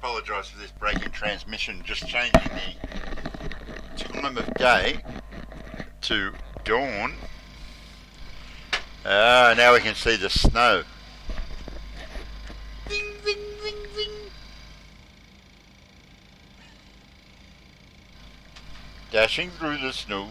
apologise for this break in transmission, just changing the time of day to dawn. Now we can see the snow. Ving, ving, ving, ving. Dashing through the snow.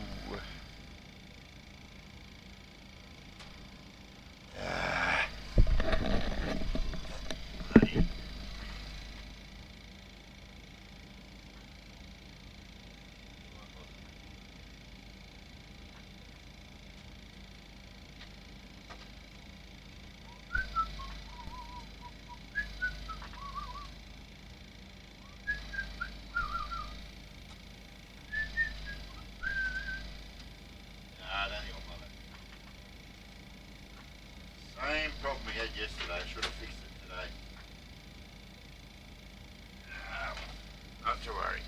Same problem we had yesterday. Should have fixed it today. Not to worry.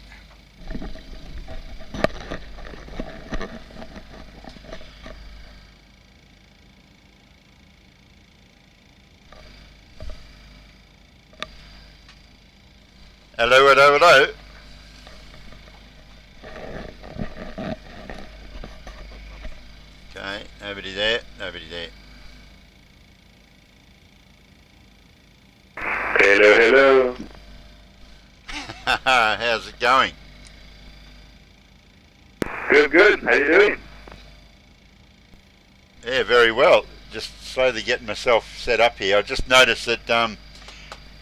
Hello, hello, hello. Okay, nobody there, nobody there. Hello, hello. How's it going? Good, good. How you doing? Yeah, very well. Just slowly getting myself set up here. I just noticed that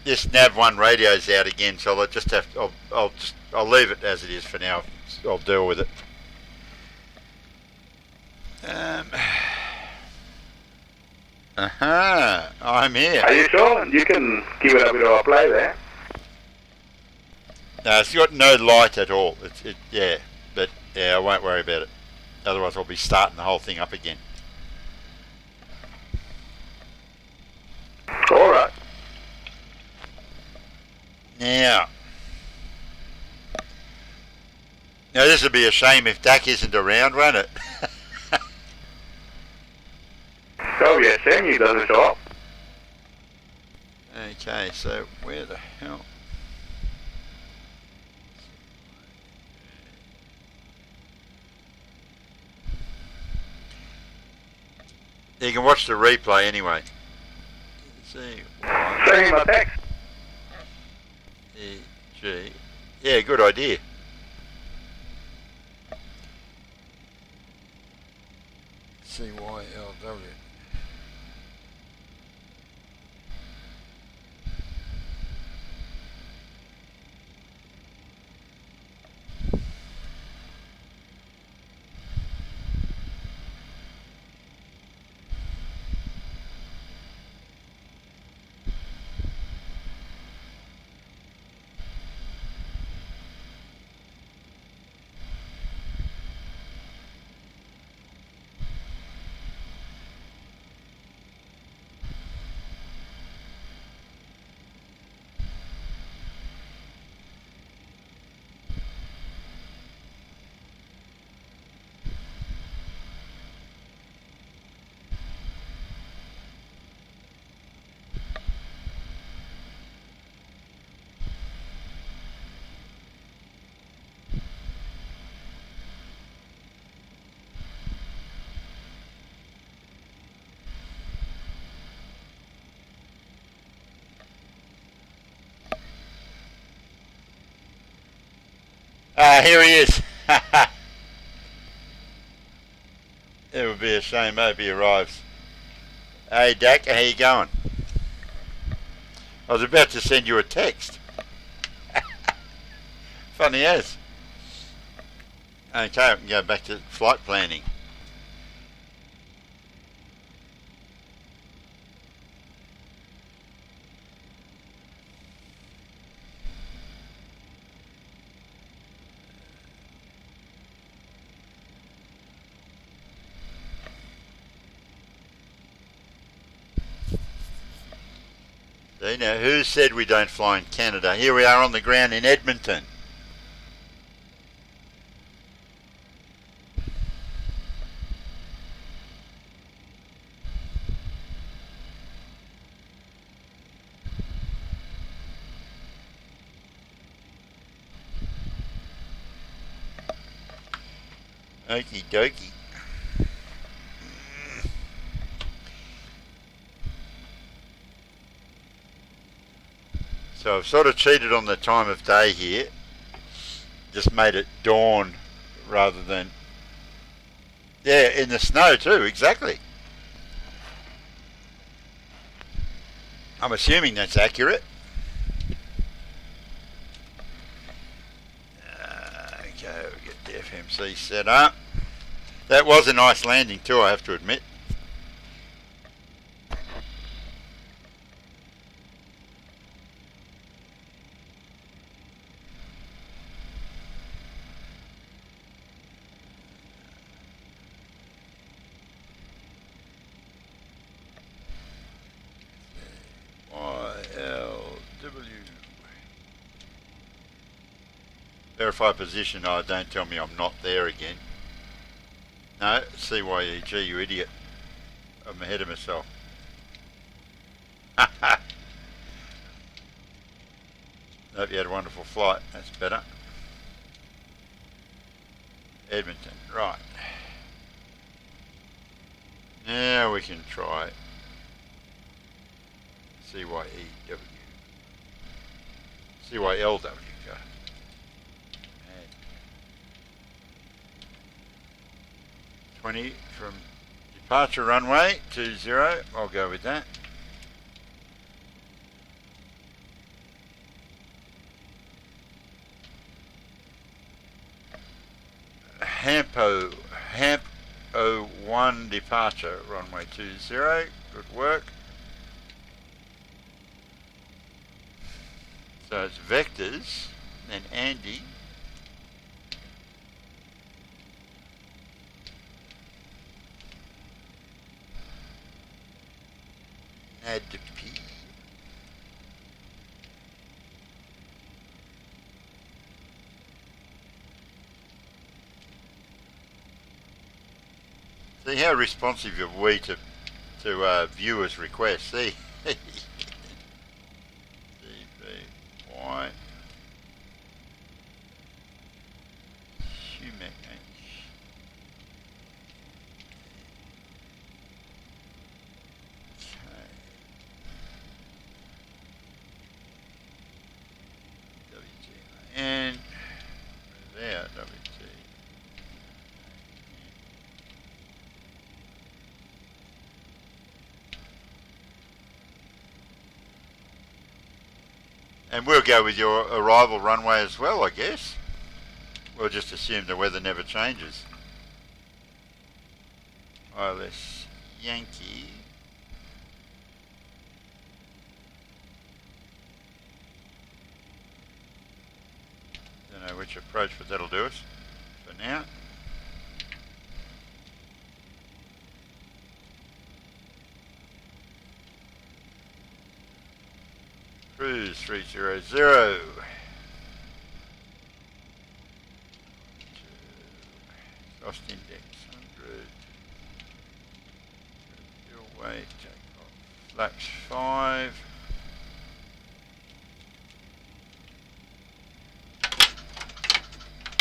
this Nav1 radio's out again, so I'll just have to, I'll leave it as it is for now. I'll deal with it. I'm here. Are you sure? You can give it a bit of a play there. No, it's got no light at all. Yeah, but yeah, I won't worry about it. Otherwise, I'll be starting the whole thing up again. All right. Now this would be a shame if DAK isn't around, won't it? Oh yeah, Sammy doesn't show up. Okay, so where the hell? You can watch the replay anyway. See. Send him a text. E-G. Yeah, good idea. CYLW. Here he is. It would be a shame. Hope he arrives. Hey DAK, how you going? I was about to send you a text. Funny as. Okay, I can go back to flight planning. Now, who said we don't fly in Canada? Here we are on the ground in Edmonton. Okie dokie. So I've sort of cheated on the time of day here. Just made it dawn rather than... Yeah, in the snow too, exactly. I'm assuming that's accurate. Okay, we'll get the FMC set up. That was a nice landing too, I have to admit. YLW. Verify position. Oh, don't tell me I'm not there again. No, CYEG, you idiot. I'm ahead of myself. Hope you had a wonderful flight. That's better. Edmonton, right. Now we can try CYEW. CYLW. Go. 20 from departure runway 20. I'll go with that. Hampo 1 departure runway 20. Good work. So it's vectors, then Andy. Add to P. See how responsive are we to viewers' requests. See, DBY Human. And there, WT. And we'll go with your arrival runway as well, I guess. We'll just assume the weather never changes. ILS Yankee. Don't know which approach, but that'll do us for now. Cruise 300. Cost index 100. Fuel weight, take off. Flaps 5.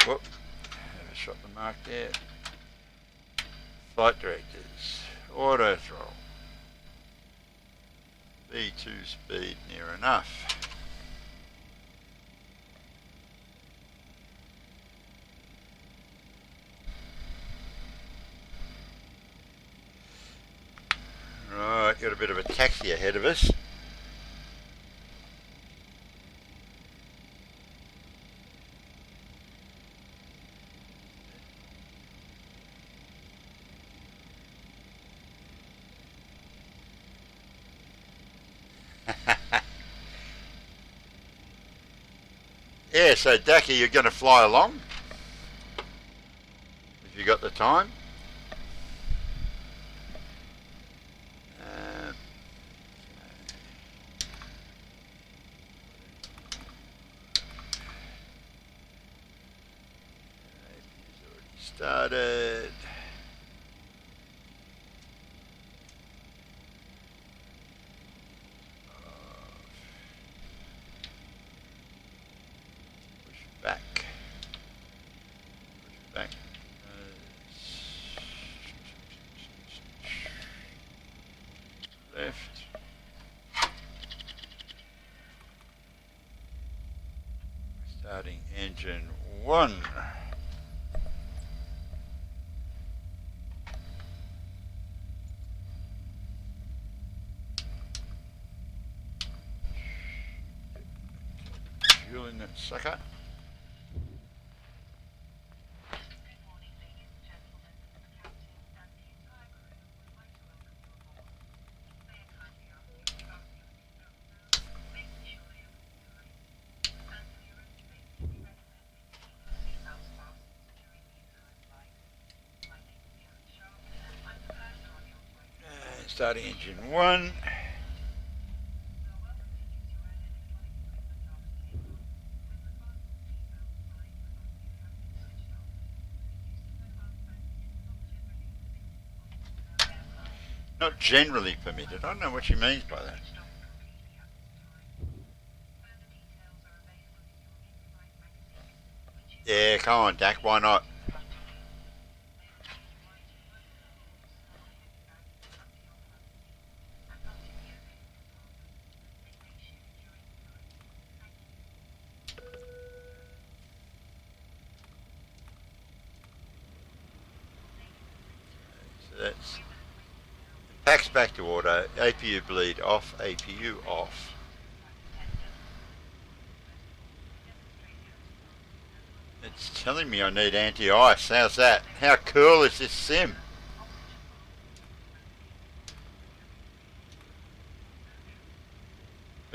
Whoop. Have a shot the mark there. Flight directors. Auto throttle. B2 speed near enough. Right, got a bit of a taxi ahead of us. Yeah, so DAK, you're going to fly along if you got the time. Started. Push back. Push back. Starting engine 1. Fuel in that sucker. Starting engine 1. Not generally permitted. I don't know what she means by that. Yeah, come on, DAK, why not? So that's packs back to auto, APU bleed off, APU off. It's telling me I need anti-ice. How's that? How cool is this sim?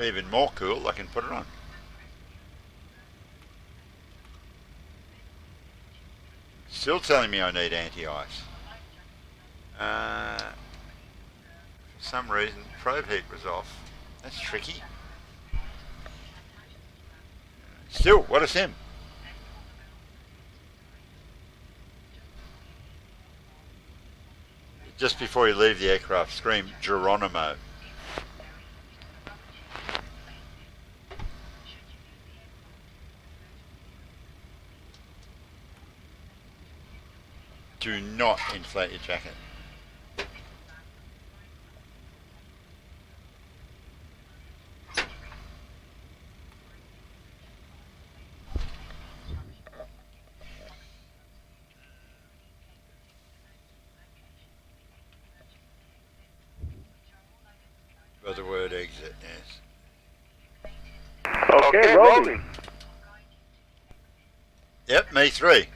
Even more cool, I can put it on. Still telling me I need anti-ice. For some reason, probe heat was off. That's tricky. Still, what a sim. Just before you leave the aircraft, scream Geronimo. Do not inflate your jacket. By the word exit, yes. Okay, rolling. Yep, me 3.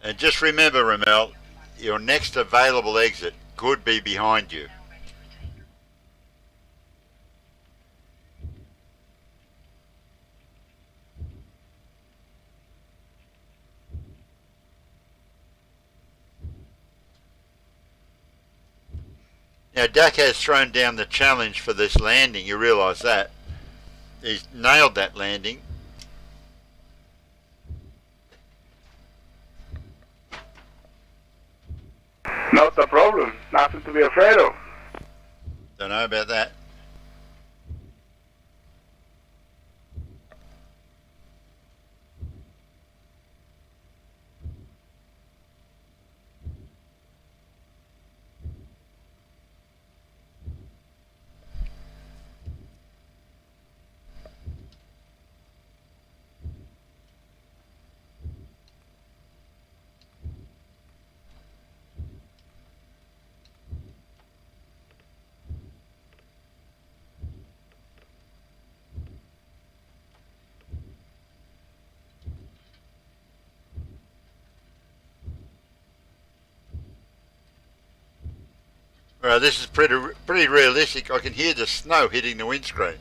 And just remember, Ramel, your next available exit could be behind you. Now, DAK has thrown down the challenge for this landing, you realise that. He's nailed that landing. Not a problem. Nothing to be afraid of. Don't know about that. Well, this is pretty realistic. I can hear the snow hitting the windscreen.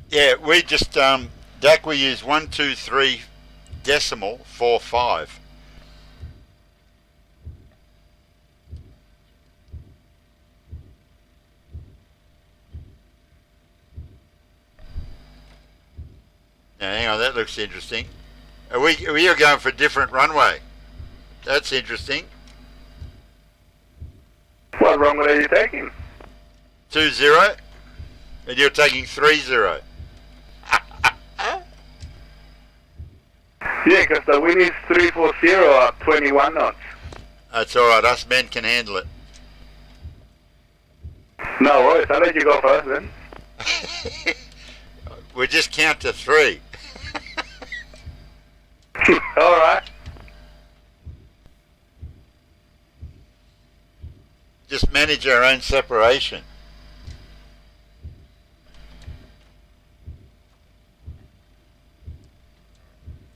Yeah, we just DAK, we use 123 decimal 45. Now, hang on, that looks interesting. We are going for a different runway. That's interesting. What runway are you taking? 20, and you're taking 30. Yeah, because the wind is 340 at 21 knots. That's all right. Us men can handle it. No worries. I'll let you go first then. We just count to 3. All right. Just manage our own separation.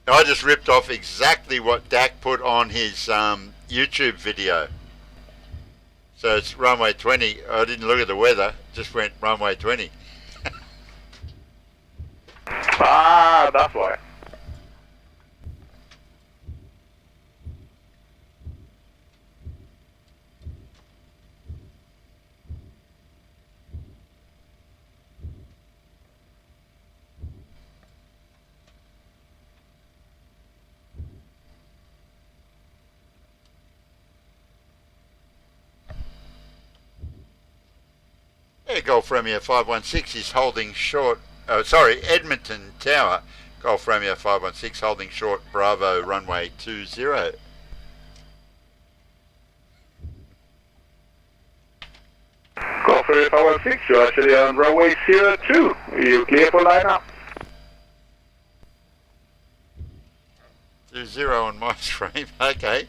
I just ripped off exactly what DAK put on his YouTube video. So it's runway 20. I didn't look at the weather, just went runway 20. Ah, that's why. Yeah, Golf Romeo 516 is holding short, Edmonton Tower, Golf Romeo 516 holding short Bravo runway 20. Go for it, 516. You're actually on runway 02. Are you clear for lineup? 20 on my screen, okay.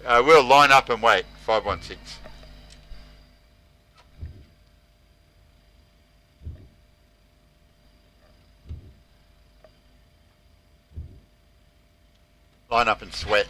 We'll line up and wait, 516. Line up and sweat.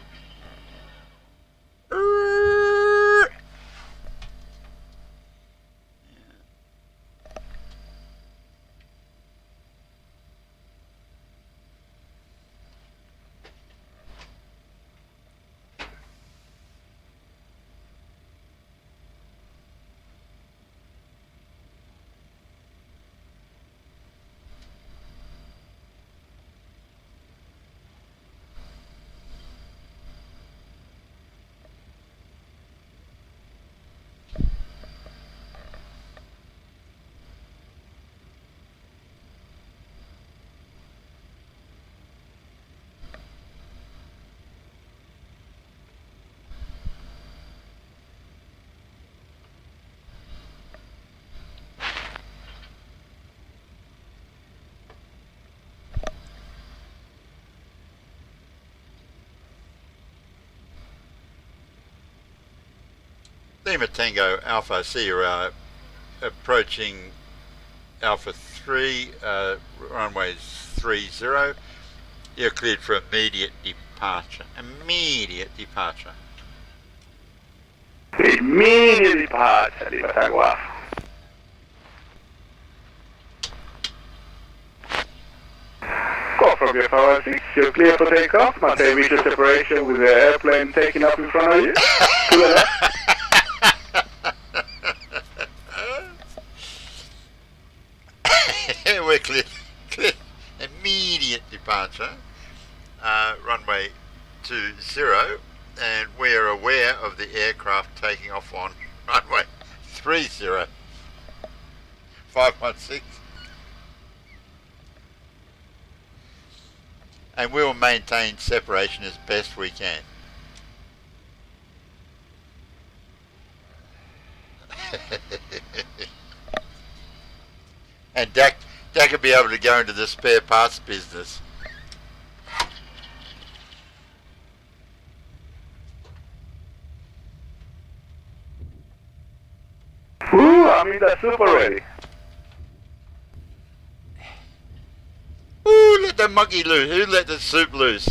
Lima Tango Alpha, see you're approaching Alpha 3, runway 30. You're cleared for immediate departure. Immediate departure. Immediate departure, Lima Tango Alpha. Go from your 516. You're clear for takeoff. Maintain visual separation with the airplane taking off in front of you. To the left. We're clear. Immediate departure. Runway 20, and we are aware of the aircraft taking off on runway 30. 516. And we will maintain separation as best we can. And DAK will be able to go into the spare parts business. Ooh, I'm in the soup already. Ooh, let the monkey loose. Who let the soup loose?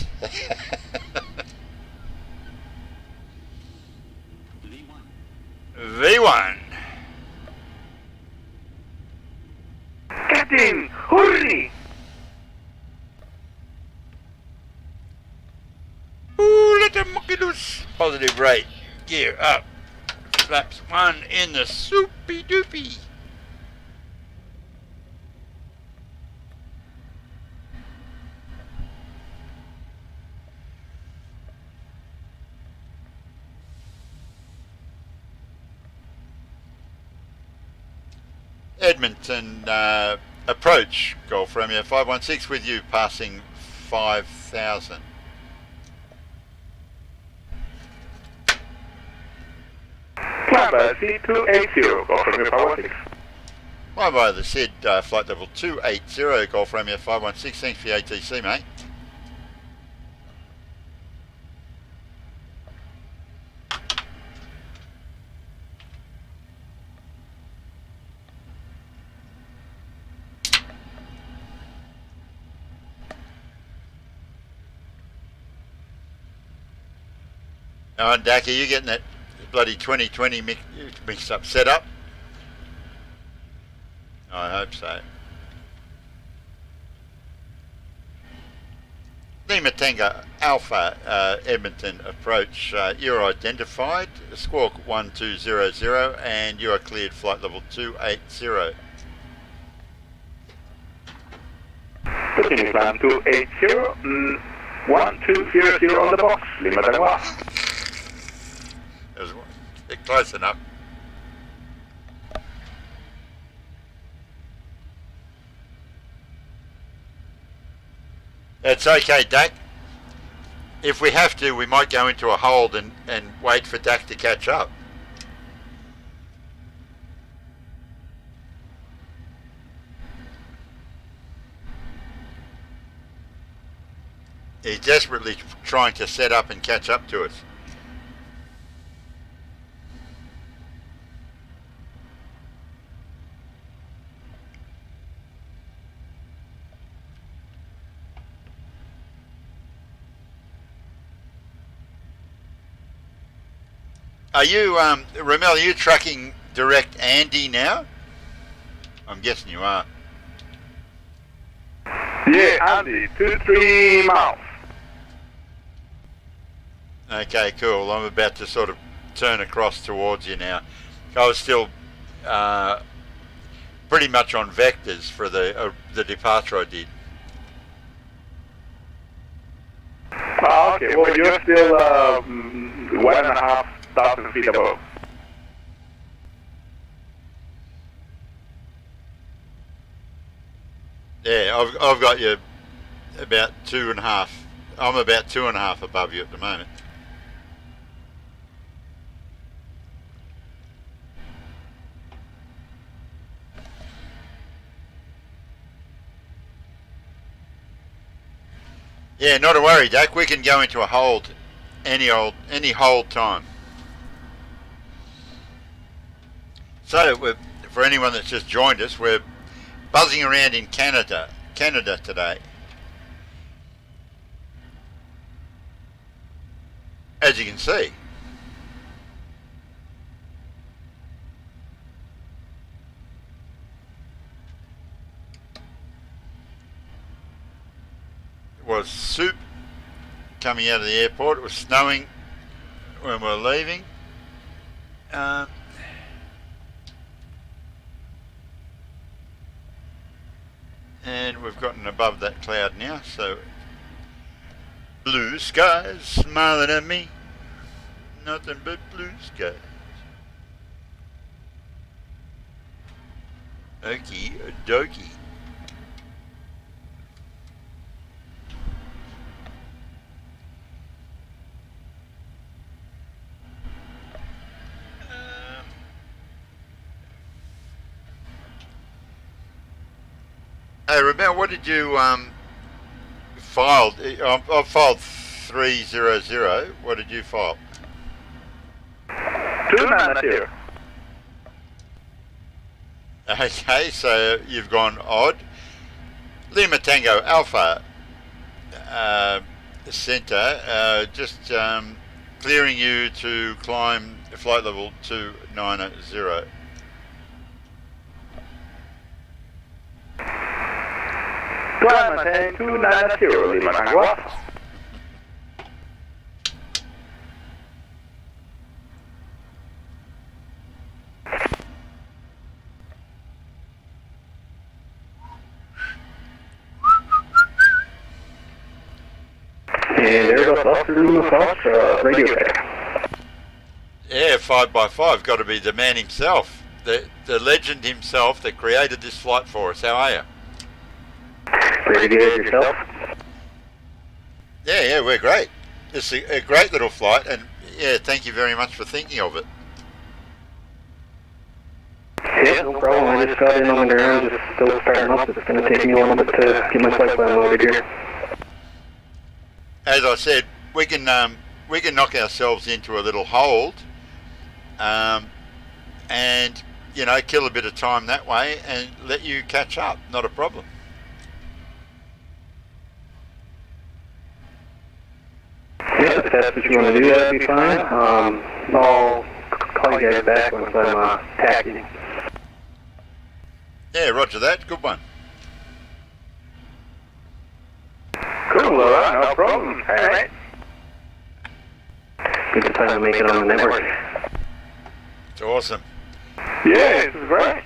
V1. Captain, hurry! Ooh, let the monkey loose. Positive rate. Gear up. Flaps 1 in the soupy doopy. Edmonton approach, Golf Romeo 516 with you passing 5,000. Climb by C280, Golf Romeo 516. Fly by the SID, flight level 280, Golf Romeo 516. Thanks for your ATC, mate. Oh, and DAK, are you getting that bloody 2020 mixed up setup? I hope so. Lima Tango Alpha Edmonton approach. You're identified, squawk 1200, and you are cleared flight level 280. Continue climb 280, 1200 on the box, Lima Tango Alpha. It was close enough. It's okay, DAK. If we have to, we might go into a hold and wait for DAK to catch up. He's desperately trying to set up and catch up to us. Are you, Ramel, are you tracking direct Andy now? I'm guessing you are. Yeah, Andy, 2-3 miles. Okay, cool. I'm about to sort of turn across towards you now. I was still pretty much on vectors for the departure I did. Oh, okay, well, you're still 1,500 feet above. Yeah, I've got you about 2.5. I'm about 2.5 above you at the moment. Yeah, not a worry, DAK. We can go into a hold any hold time. So, for anyone that's just joined us, we're buzzing around in Canada today. As you can see. It was soup coming out of the airport. It was snowing when we were leaving. And we've gotten above that cloud now, so blue skies smiling at me, nothing but blue skies. Okie dokie. Hey, Rebel, what did you file? I've filed 300. What did you file? 290. Okay, so you've gone odd. Lima Tango Alpha Centre, just clearing you to climb flight level 290. Climb maintain 290, Lima Tango Alpha. And there goes Officer Lima Fox, radio check. Yeah, 5x5, got to be the man himself. the legend himself that created this flight for us. How are you? Pretty good, yourself? Yeah, we're great. It's a great little flight, and yeah, thank you very much for thinking of it. Yeah, no problem. I just got in on the ground, just still starting up. It's going to take me a little bit to get my flight plan loaded here. As I said, we can knock ourselves into a little hold, and kill a bit of time that way, and let you catch up. Not a problem. Yeah, if that's what you want to do, that'd be fine. I'll call you guys back once I'm taxiing. Yeah, roger that. Good one. Cool, alright, no problem. Hey, mate. Good time to make it on the network. It's awesome. Yeah, this is great.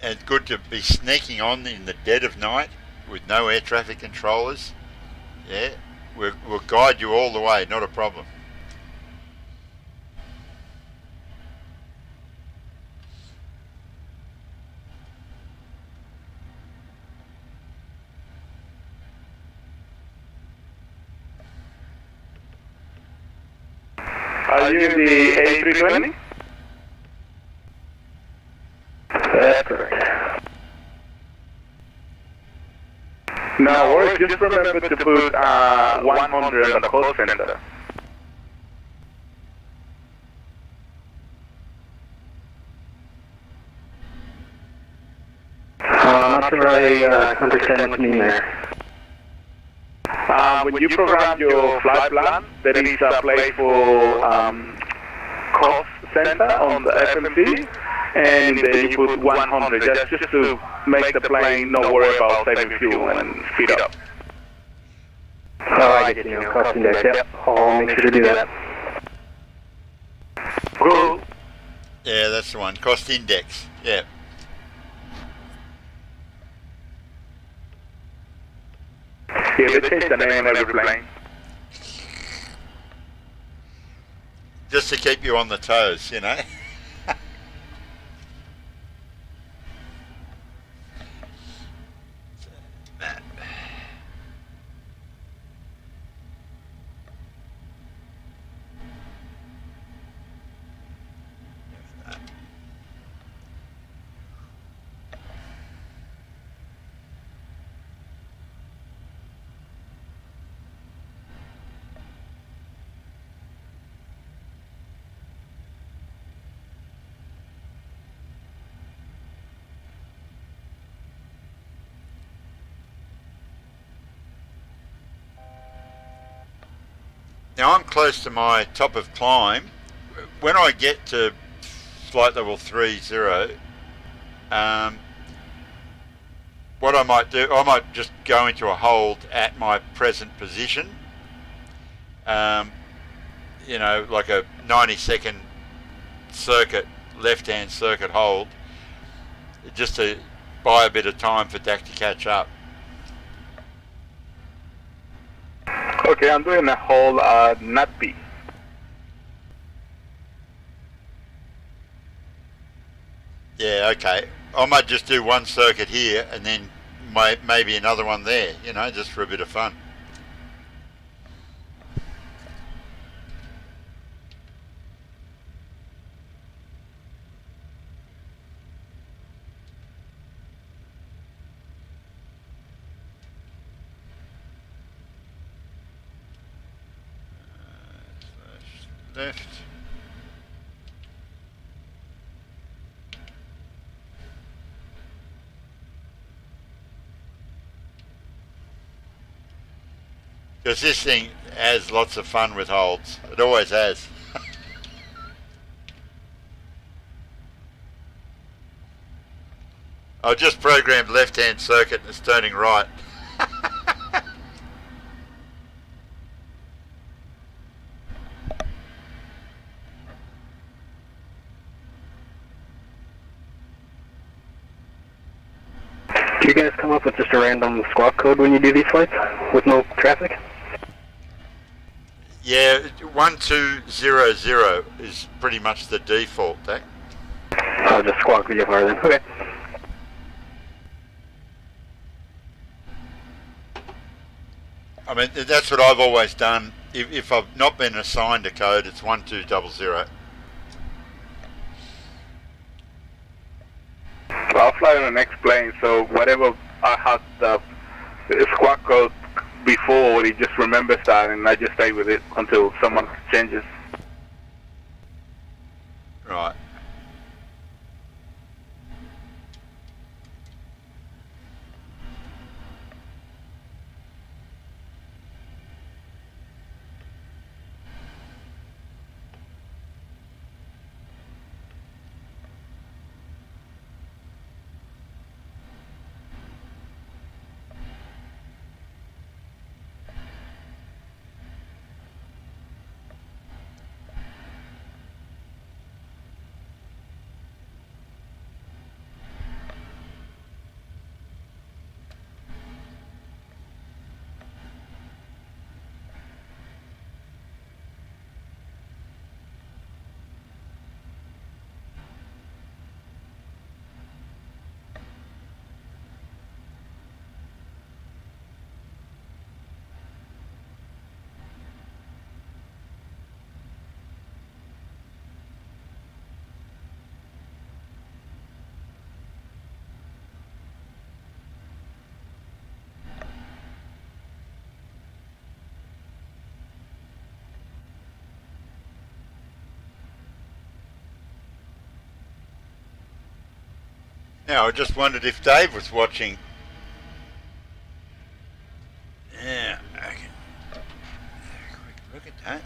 And good to be sneaking on in the dead of night with no air traffic controllers. Yeah, we'll guide you all the way, not a problem. Are you in the A320? That's correct. No worries, just remember to put 100 on the call center. I'm not sure I understand what you mean there. When you program your flight plan, there is a place for cost center on the FMC, and then you put 100 just to make the plane not worry about saving fuel and speed up. Oh, I get you, cost index, yep. I'll make sure to do that. Cool. Yeah, that's the one. Cost index. Yeah. Yeah, they change the name on every plane. Just to keep you on the toes, Now I'm close to my top of climb. When I get to flight level 30, what I might do, I might just go into a hold at my present position. Like a 90-second circuit, left-hand circuit hold, just to buy a bit of time for DAK to catch up. Okay, I'm doing a whole NATP. Yeah, okay. I might just do one circuit here and then maybe another one there, just for a bit of fun. Left. Because this thing has lots of fun with holds. It always has. I've just programmed left-hand circuit and it's turning right. Do you guys come up with just a random squawk code when you do these flights with no traffic? Yeah, 1200 is pretty much the default, DAK. I'll just squawk with you for then. Okay. I mean, that's what I've always done. If I've not been assigned a code, it's 1200. I'll fly on the next plane, so whatever I had the squawk code before, it just remembers that, and I just stay with it until someone changes. Right. Now, I just wondered if Dave was watching. Yeah, okay. Quick look at that.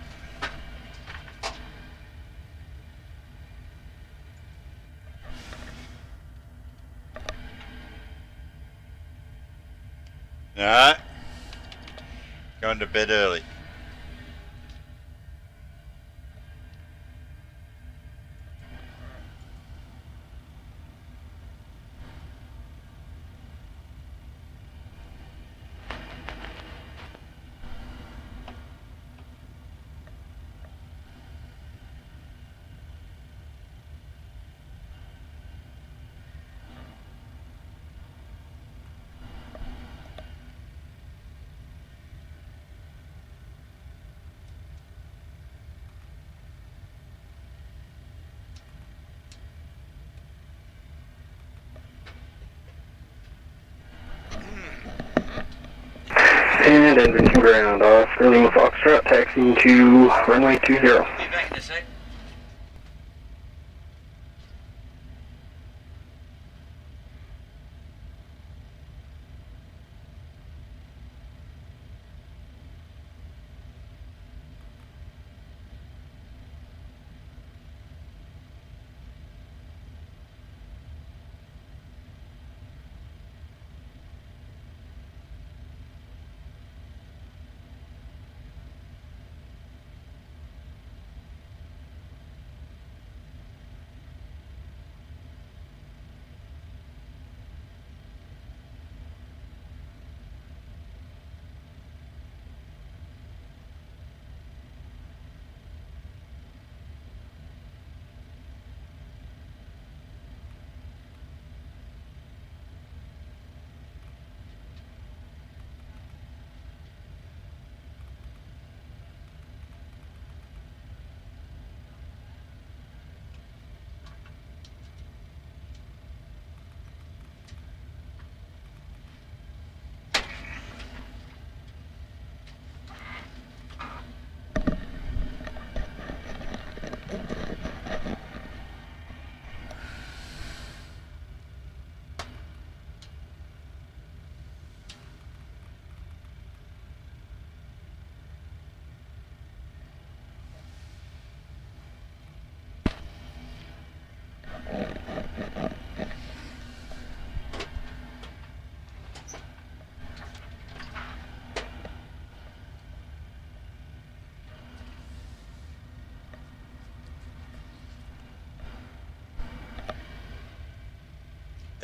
No. Going to bed early. And engine to ground off. Sterling Foxtrot, taxiing to runway 20. Be back in a sec.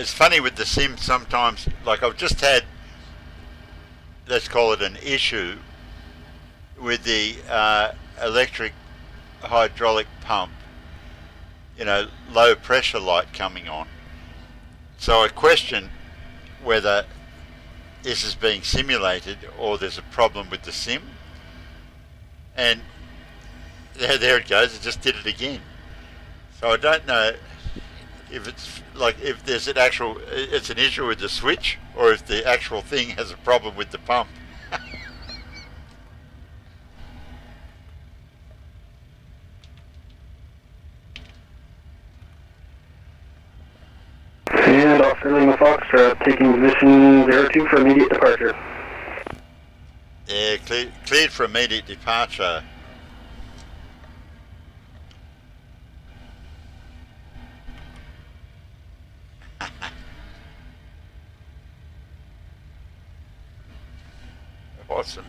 It's funny with the sim sometimes, like I've just had, let's call it an issue, with the electric hydraulic pump, low pressure light coming on. So I question whether this is being simulated or there's a problem with the sim. And there it goes, it just did it again. So I don't know if it's if there's it's an issue with the switch, or if the actual thing has a problem with the pump. And Officer Lima Foxtrot taking position 02 for immediate departure. Yeah, cleared for immediate departure. Awesome.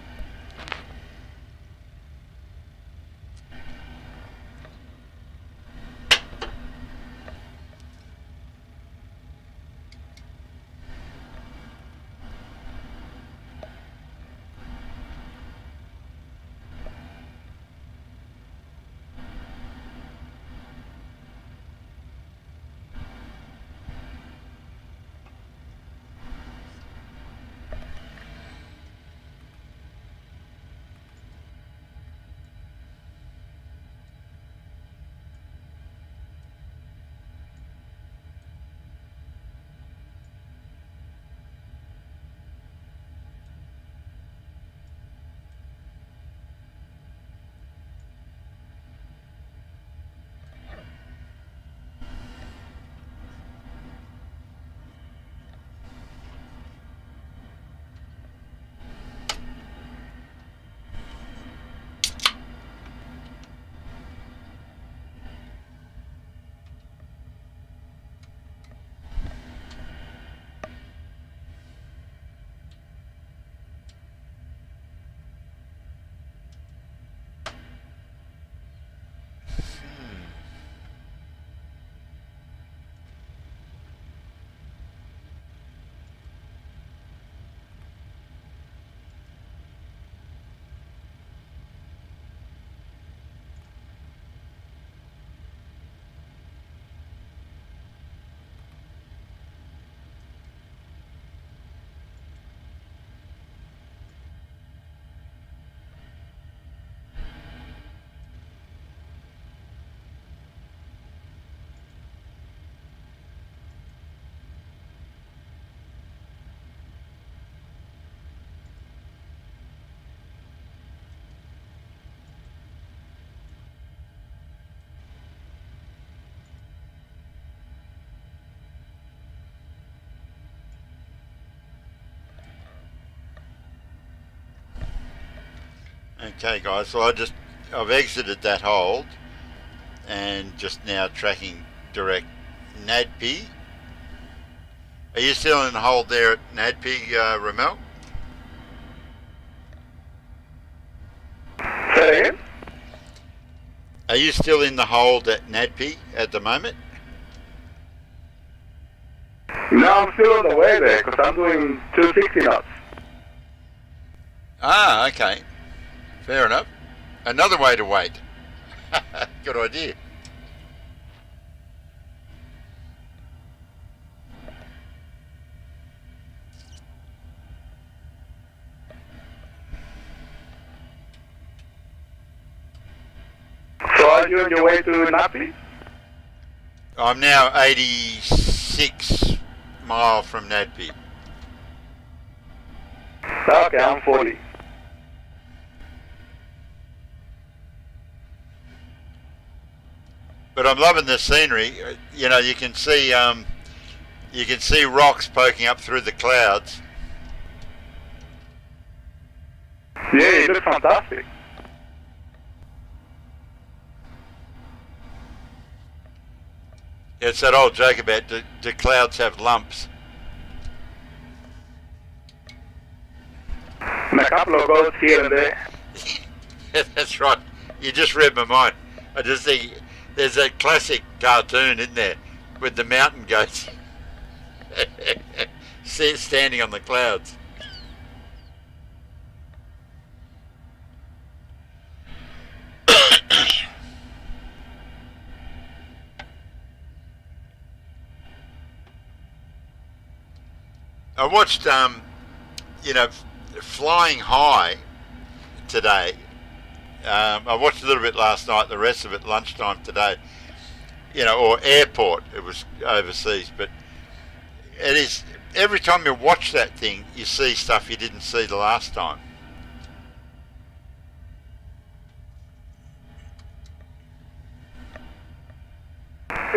Okay guys, so I've exited that hold and just now tracking direct NADP. Are you still in the hold there at NADP, Ramel? Say it again? Are you still in the hold at NADP at the moment? No, I'm still on the way there because I'm doing 260 knots. Ah, okay. Fair enough. Another way to wait. Good idea. So are you on your way to Napi? I'm now 86 mile from NADP. Okay, I'm 40. But I'm loving the scenery. You can see rocks poking up through the clouds. Yeah, it looks fantastic. It's that old joke about do clouds have lumps? And a couple of goats here and there. Yeah, that's right. You just read my mind. I just think there's a classic cartoon in there with the mountain goats standing on the clouds. I watched, Flying High today. I watched a little bit last night, the rest of it lunchtime today. Or Airport, it was overseas. But it is, every time you watch that thing, you see stuff you didn't see the last time.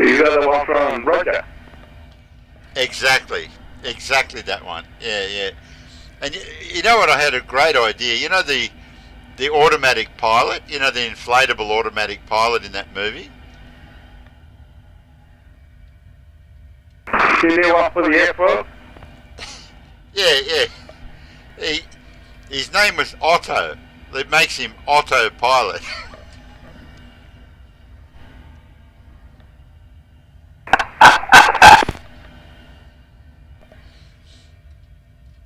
You got the one from Roger. Exactly that one. Yeah. And you know what? I had a great idea. You know the automatic pilot. You know the inflatable automatic pilot in that movie. You need one for the Air Force? Yeah. His name was Otto. It makes him autopilot.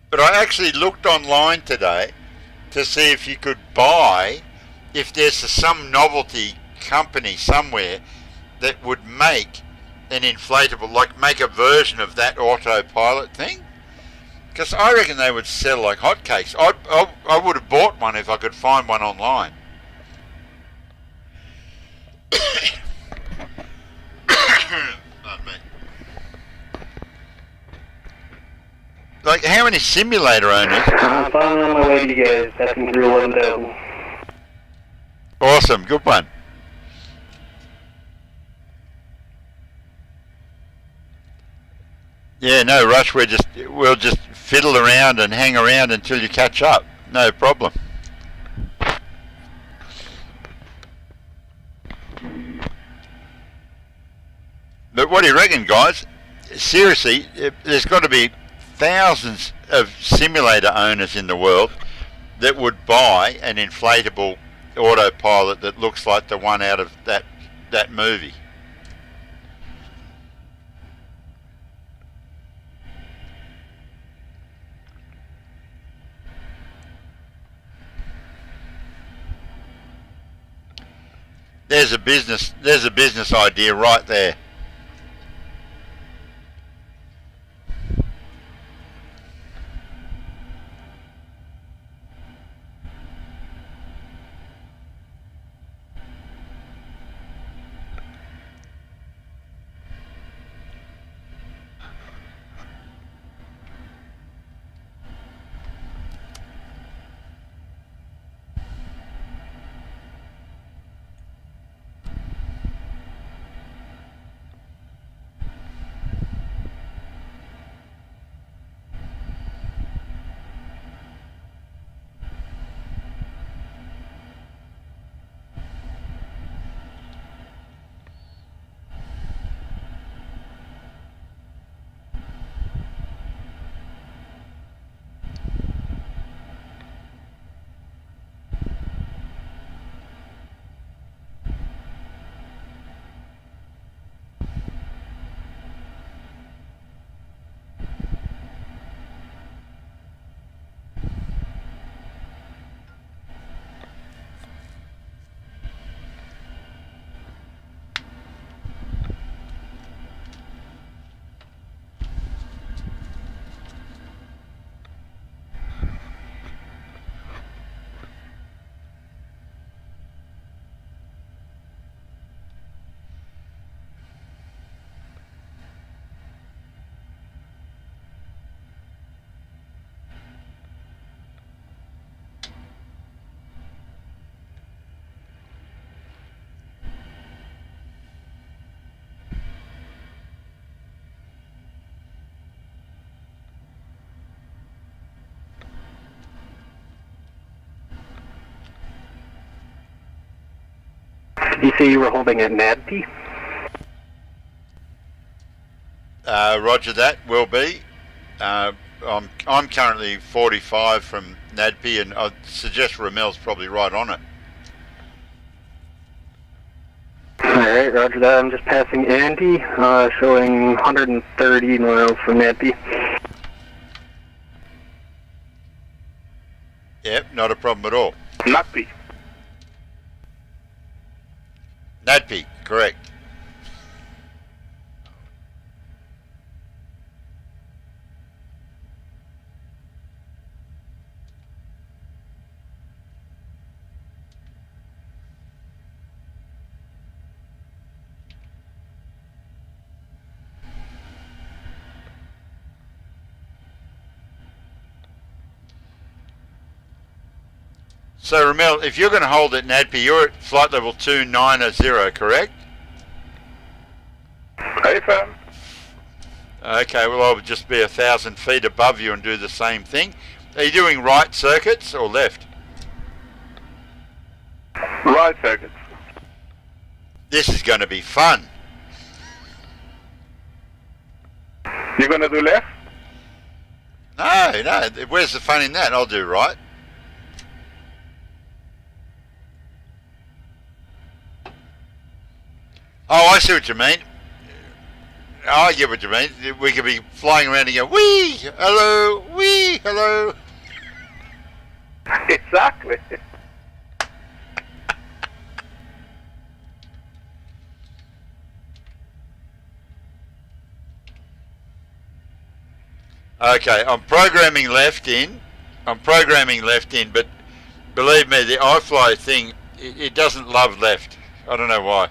But I actually looked online today to see if you could buy, if there's some novelty company somewhere that would make an inflatable, like make a version of that autopilot thing. Because I reckon they would sell like hotcakes. I would have bought one if I could find one online. Pardon me. Like, how many simulator owners? I'm finally on my way to you guys. Passing through 11,000. Awesome, good one. Yeah, no rush. We'll just fiddle around and hang around until you catch up. No problem. But what do you reckon, guys? Seriously, there's got to be thousands of simulator owners in the world that would buy an inflatable autopilot that looks like the one out of that movie. There's a business idea right there. Did you say you were holding at NADP? Roger that, will be. I'm currently 45 from NADP, and I'd suggest Ramel's probably right on it. Alright, roger that. I'm just passing Andy, showing 130 miles from NADP. Yep, not a problem at all. Nappy. NADP, correct. So Ramel, if you're going to hold at NADP, you're at flight level 290, correct? Affirm. Okay, well I would just be 1,000 feet above you and do the same thing. Are you doing right circuits or left? Right circuits. This is going to be fun. You're going to do left? No, where's the fun in that? I'll do right. Oh, I see what you mean. Oh, I get what you mean. We could be flying around and go, wee, hello, wee, hello. Exactly. Okay, I'm programming left in, but believe me, the iFly thing, it doesn't love left. I don't know why.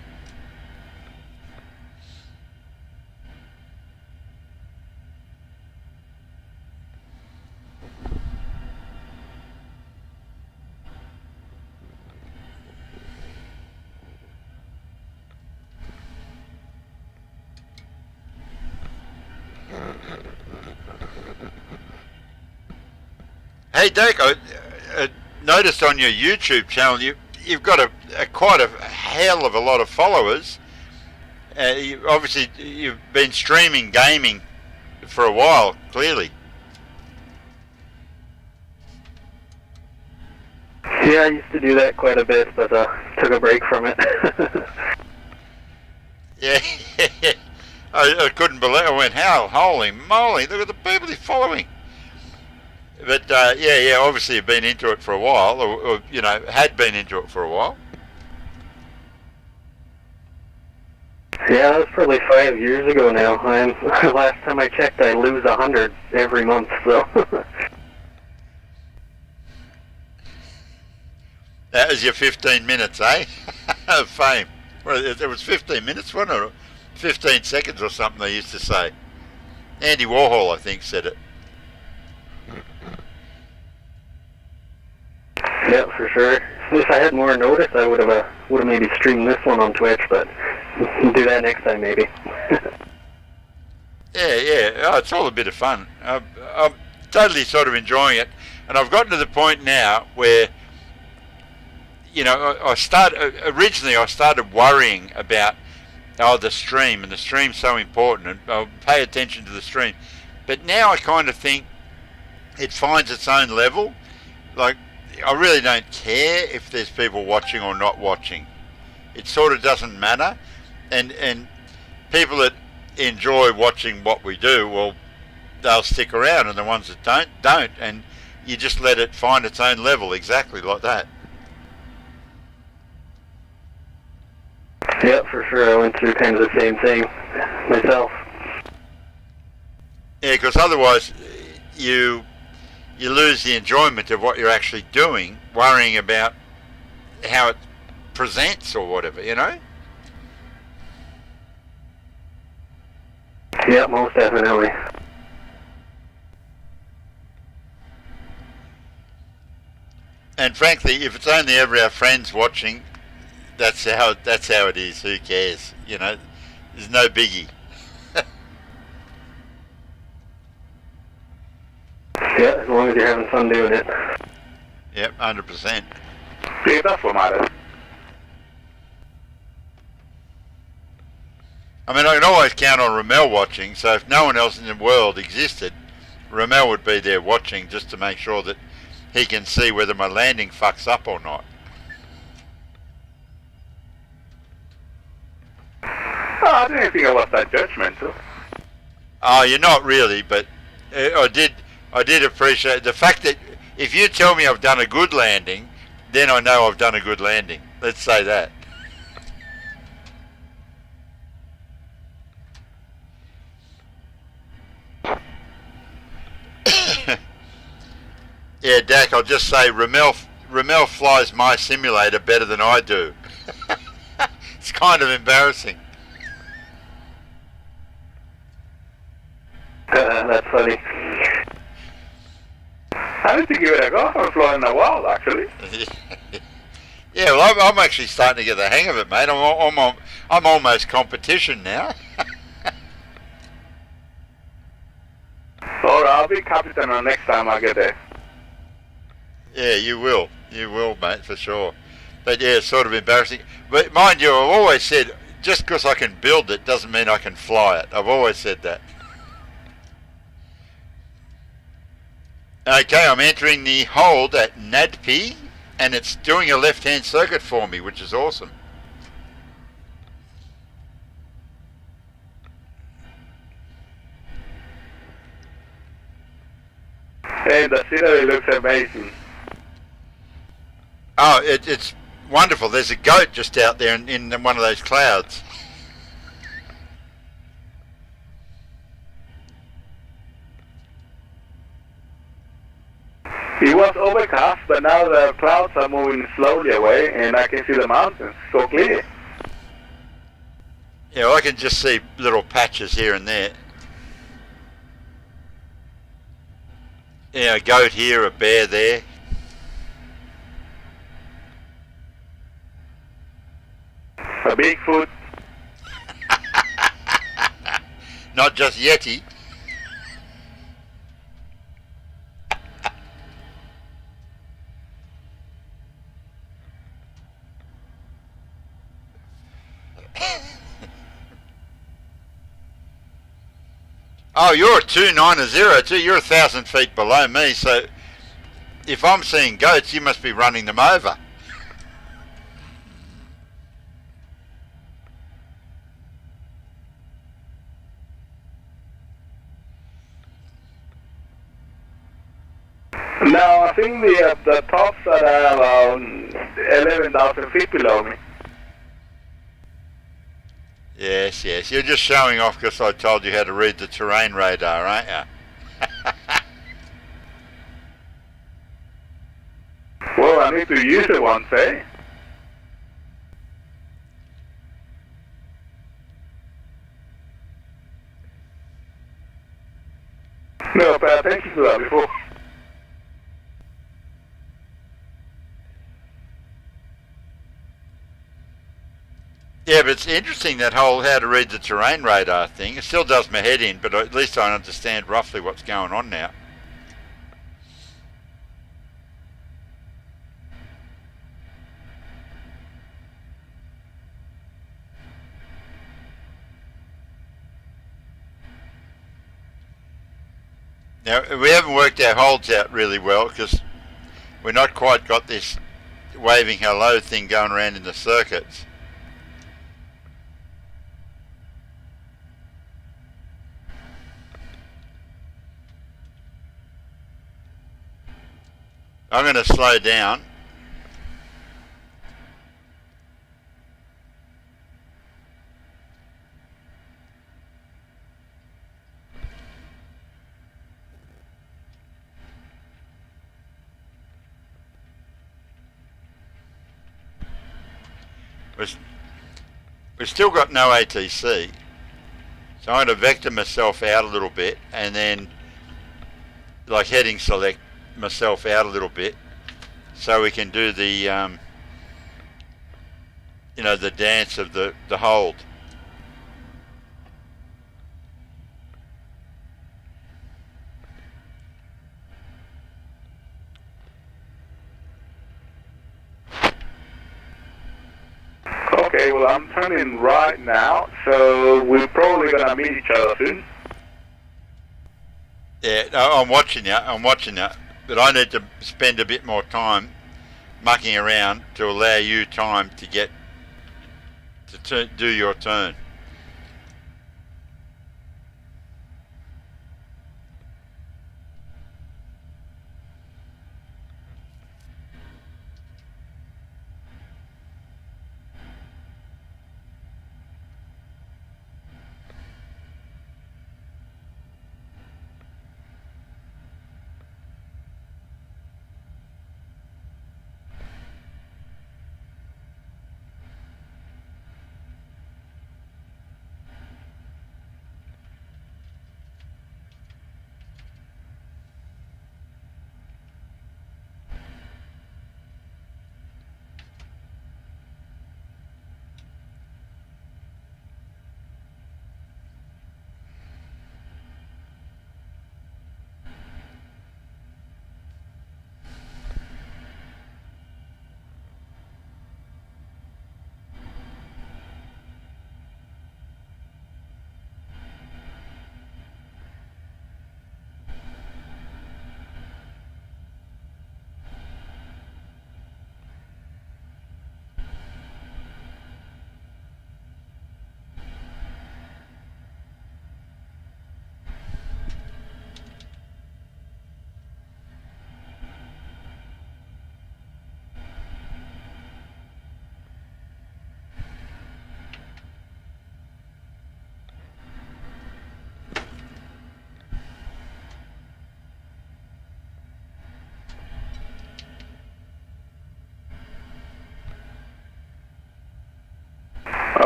Hey DAK, I noticed on your YouTube channel you've got quite a hell of a lot of followers. Obviously you've been streaming gaming for a while, clearly. Yeah, I used to do that quite a bit, but took a break from it. Yeah, I couldn't believe it. I went, how? Holy moly, look at the people he's following. But yeah, obviously you've been into it for a while, or had been into it for a while. Yeah, that was probably 5 years ago now. Last time I checked, I lose 100 every month, so. That was your 15 minutes, eh? Of fame. Well, it was 15 minutes, wasn't it? Or 15 seconds or something they used to say. Andy Warhol, I think, said it. Yeah, for sure. If I had more notice, I would have maybe streamed this one on Twitch, but do that next time maybe. Yeah. Oh, it's all a bit of fun. I'm totally sort of enjoying it, and I've gotten to the point now where, originally I started worrying about the stream, and the stream's so important, and I'll pay attention to the stream. But now I kind of think it finds its own level. Like, I really don't care if there's people watching or not watching. It sort of doesn't matter. And people that enjoy watching what we do, well, they'll stick around, and the ones that don't. And you just let it find its own level, exactly like that. Yeah, for sure. I went through kind of the same thing myself. Yeah, because otherwise you lose the enjoyment of what you're actually doing, worrying about how it presents or whatever, Yeah, most definitely. And frankly, if it's only ever our friends watching, that's how it is. Who cares? There's no biggie. Yeah, as long as you're having fun doing it. Yep, 100%. Yeah, that's what matters. I mean, I can always count on Ramel watching, so if no one else in the world existed, Ramel would be there watching just to make sure that he can see whether my landing fucks up or not. Oh, I didn't think I was that judgmental. Oh, you're not really, but I did appreciate the fact that if you tell me I've done a good landing, then I know I've done a good landing. Let's say that. Yeah, DAK, I'll just say Ramel flies my simulator better than I do. It's kind of embarrassing. That's funny. I need to give it a go. I haven't flown in a while, actually. Yeah, well, I'm actually starting to get the hang of it, mate. I'm almost competition now. Alright, I'll be captain on next time I get there. Yeah, you will, mate, for sure. But yeah, it's sort of embarrassing. But mind you, I've always said, just because I can build it doesn't mean I can fly it. I've always said that. Okay, I'm entering the hold at NADP, and it's doing a left-hand circuit for me, which is awesome. Hey, the scenery looks amazing. Oh, it's wonderful. There's a goat just out there in one of those clouds. It was overcast, but now the clouds are moving slowly away, and I can see the mountains so clear. Yeah, well, I can just see little patches here and there. Yeah, a goat here, a bear there. A Bigfoot. Not just Yeti. Oh, you're a 290 too. You're 1,000 feet below me, so if I'm seeing goats, you must be running them over. No, I think the tops are about 11,000 feet below me. Yes, yes. You're just showing off because I told you how to read the terrain radar, aren't you? Well, I need to use it once, eh? No, pay attention to that before. Yeah, but it's interesting, that whole how to read the terrain radar thing. It still does my head in, but at least I understand roughly what's going on now. Now, we haven't worked our holds out really well because we're not quite got this waving hello thing going around in the circuits. I'm going to slow down. We've still got no ATC, so I'm going to vector myself out a little bit and then like heading select myself out a little bit so we can do the you know, the dance of the hold. Okay, well, I'm turning right now, so we're probably going to meet each other soon. Yeah, no, I'm watching you, but I need to spend a bit more time mucking around to allow you time to get to do your turn.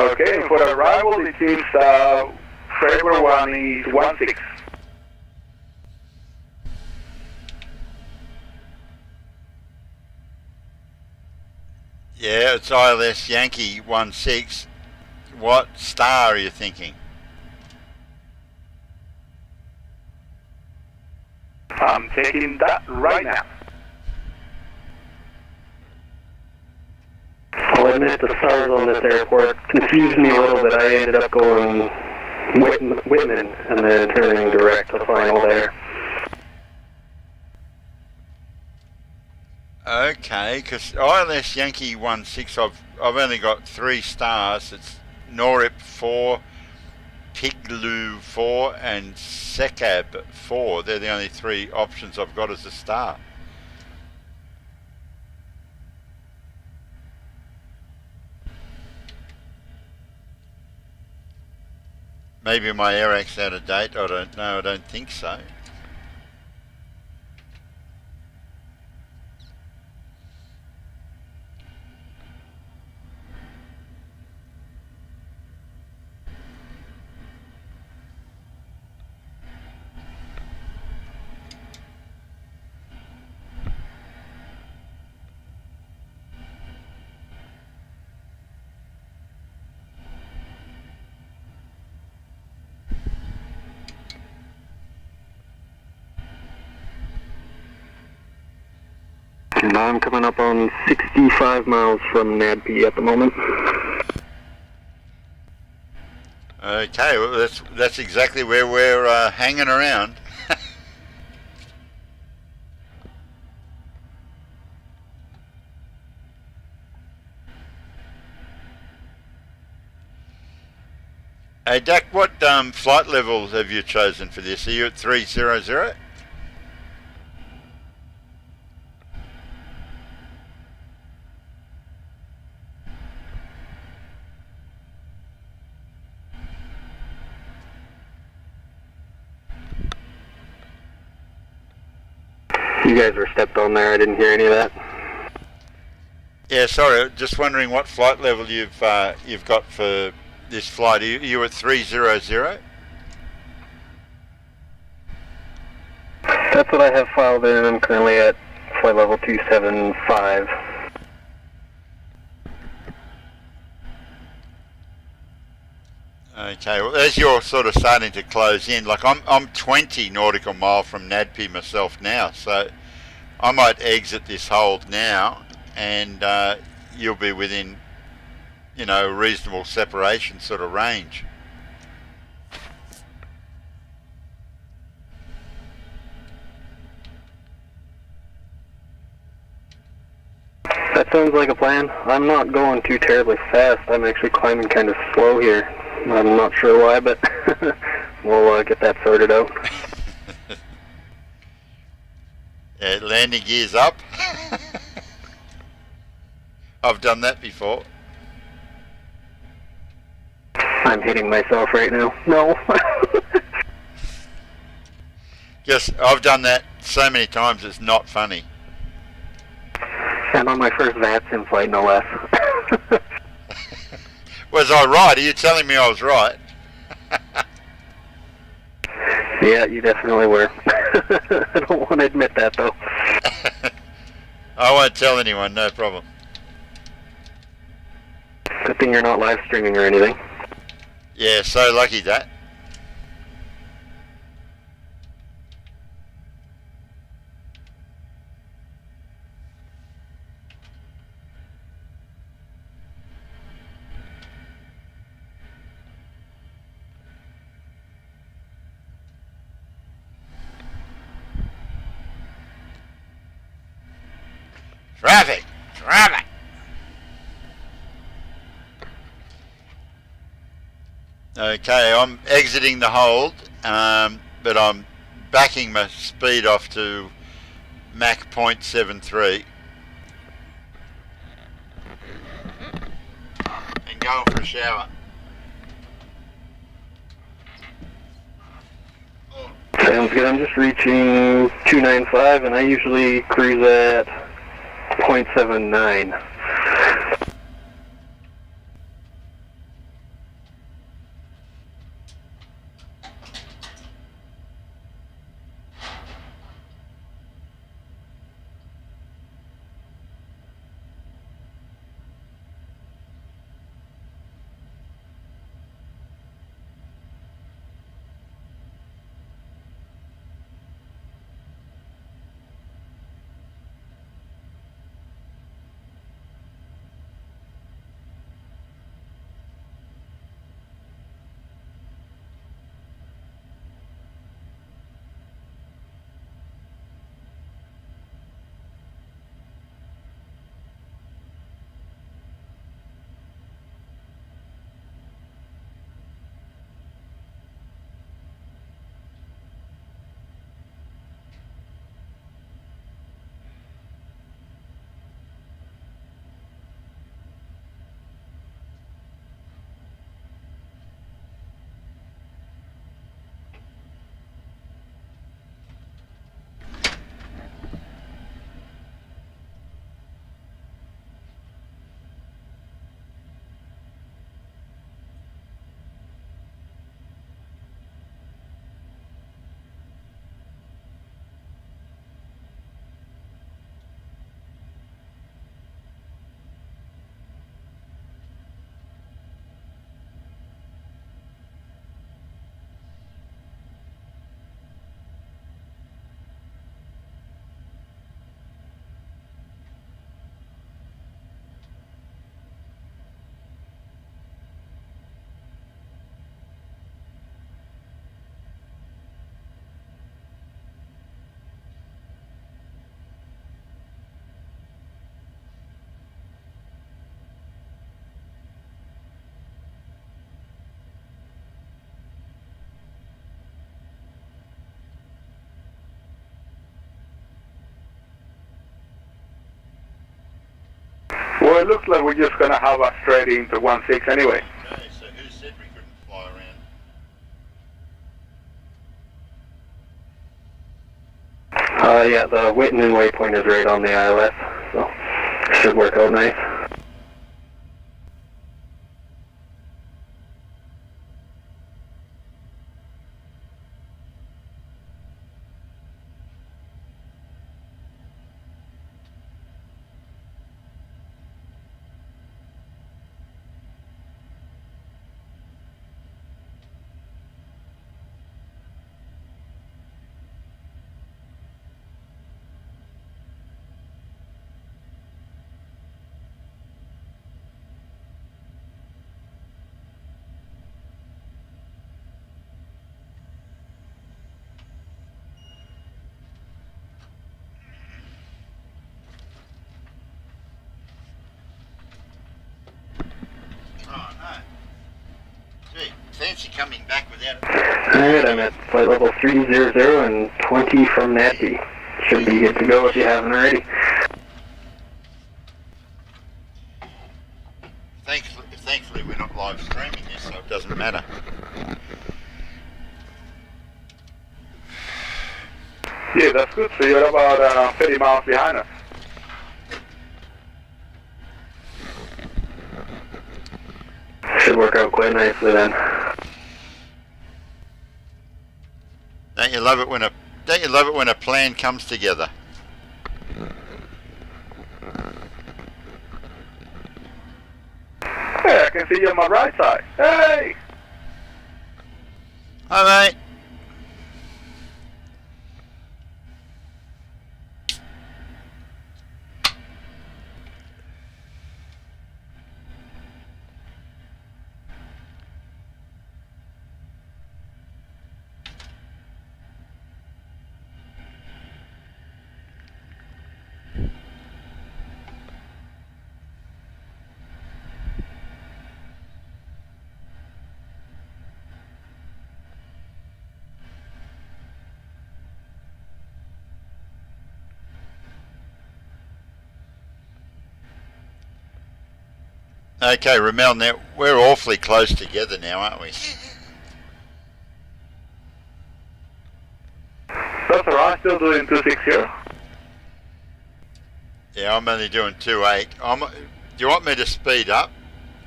Okay, and for arrival, it seems February 1 is 16. Yeah, it's ILS Yankee 16. What star are you thinking? I'm checking that right now. I'll admit the stars on this airport confused me a little bit. I ended up going Whitman and then turning direct to final there. Okay, because ILS Yankee 16, I've only got 3 stars. It's Norip 4, Piglu 4, and Sekab 4. They're the only 3 options I've got as a star. Maybe my AirAc's out of date. I don't know. I don't think so. And I'm coming up on 65 miles from NADP at the moment. Okay, well that's exactly where we're hanging around. Hey DAK, what flight levels have you chosen for this? Are you at 300? You guys were stepped on there. I didn't hear any of that. Yeah, sorry. Just wondering what flight level you've got for this flight. Are you at 300? That's what I have filed in. I'm currently at flight level 275. Okay, well as you're sort of starting to close in, like I'm 20 nautical mile from NADP myself now, so I might exit this hold now, and you'll be within, you know, reasonable separation sort of range. That sounds like a plan. I'm not going too terribly fast. I'm actually climbing kind of slow here. I'm not sure why, but we'll get that sorted out. Yeah, landing gears up. I've done that before. I'm hitting myself right now. No. Yes, I've done that so many times it's not funny. And on my first VATSIM flight, no less. Was I right? Are you telling me I was right? Yeah, you definitely were. I don't want to admit that, though. I won't tell anyone, no problem. Good thing you're not live streaming or anything. Yeah, so lucky that. Traffic! Traffic! Okay, I'm exiting the hold, but I'm backing my speed off to Mach 0.73 and going for a shower. Sounds good. I'm just reaching 295, and I usually cruise at 0.79. So it looks like we're just going to have us straight into 16 anyway. Okay, so who said we couldn't fly around? Yeah, the Whitman waypoint is right on the ILS, so should work out nice. Oh no. Gee, fancy coming back without it. Alright, I'm at flight level 300 and 20 from NATD. Should be good to go if you haven't already. Thankfully we're not live streaming this, so it doesn't matter. Yeah, that's good. So you're about 30 miles behind us. Should work out quite nicely then. Don't you love it when a plan comes together? Hey, I can see you on my right side. Hey! Hi mate. Okay, Ramel, now we're awfully close together now, aren't we? That's alright, still doing 260. Yeah, I'm only doing 2.8. Do you want me to speed up?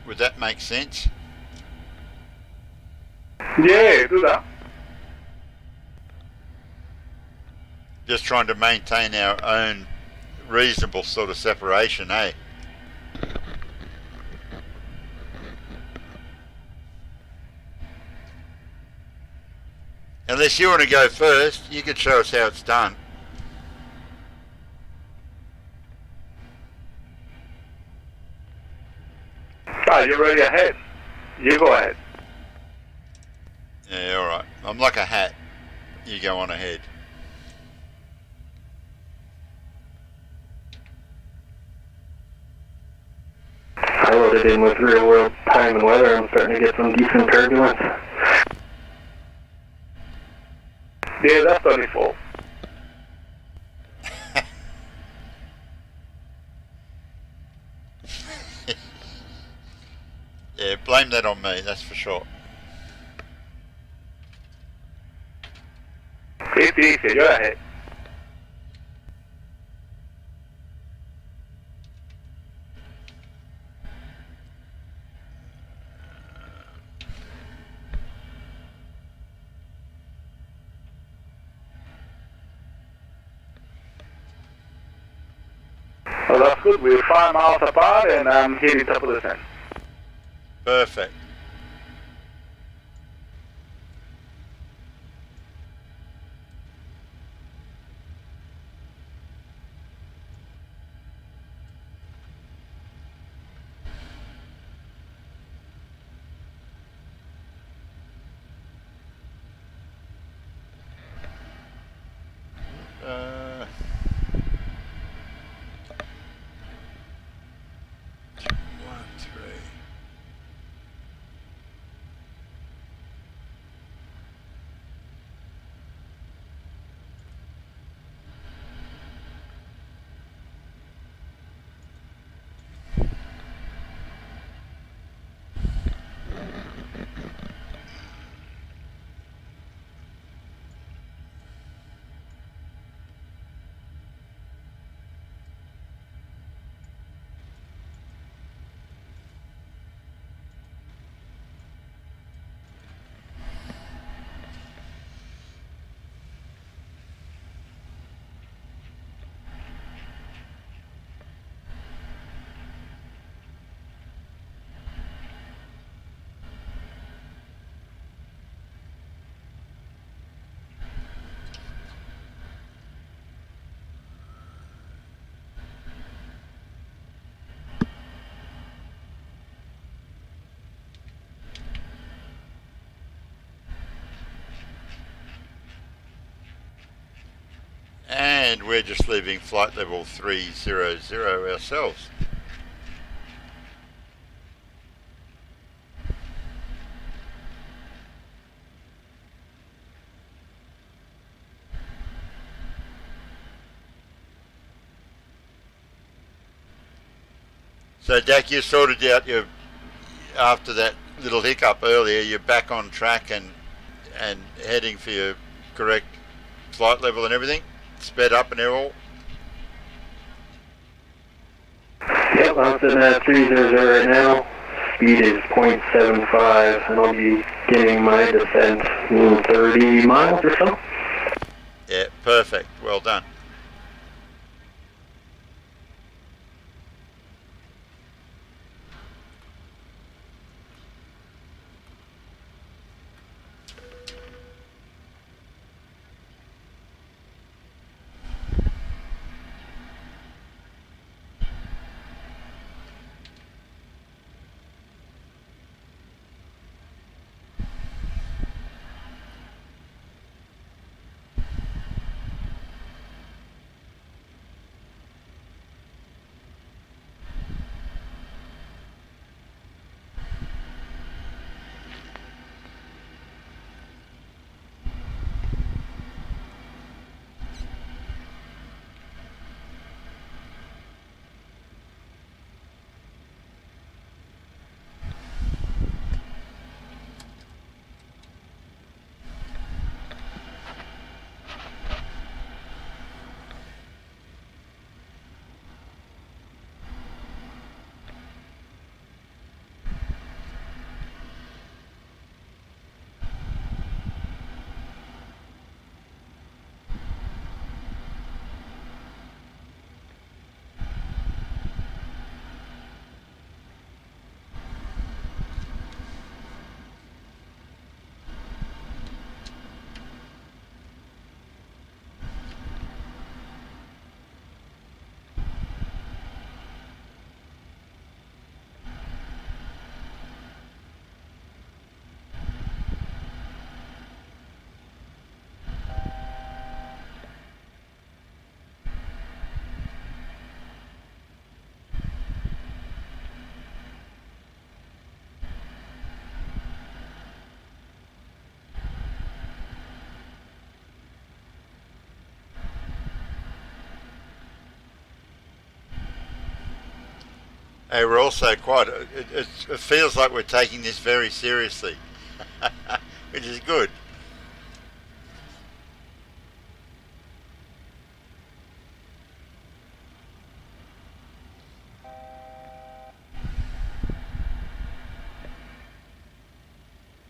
Would that make sense? Yeah, do that. Just trying to maintain our own reasonable sort of separation, eh? Unless you want to go first, you could show us how it's done. Ah, you're already ahead. You go ahead. Yeah, alright. I'm like a hat. You go on ahead. I loaded in with real world time and weather. I'm starting to get some decent turbulence. Yeah, that's only full. Yeah, blame that on me, that's for sure. It's easy, you're ahead. Oh, that's good. We're 5 miles apart and I'm hitting top of the sun. Perfect. Uh, 1, 3. and we're just leaving flight level 300 ourselves. So DAK, you sorted out your, after that little hiccup earlier, you're back on track and heading for your correct flight level and everything? Sped up and all? Yep, I'm sitting at 300 right now. Speed is 0.75, and I'll be getting my descent in 30 miles or so. Yeah, perfect. Well done. Hey, we're also quite, it feels like we're taking this very seriously, which is good.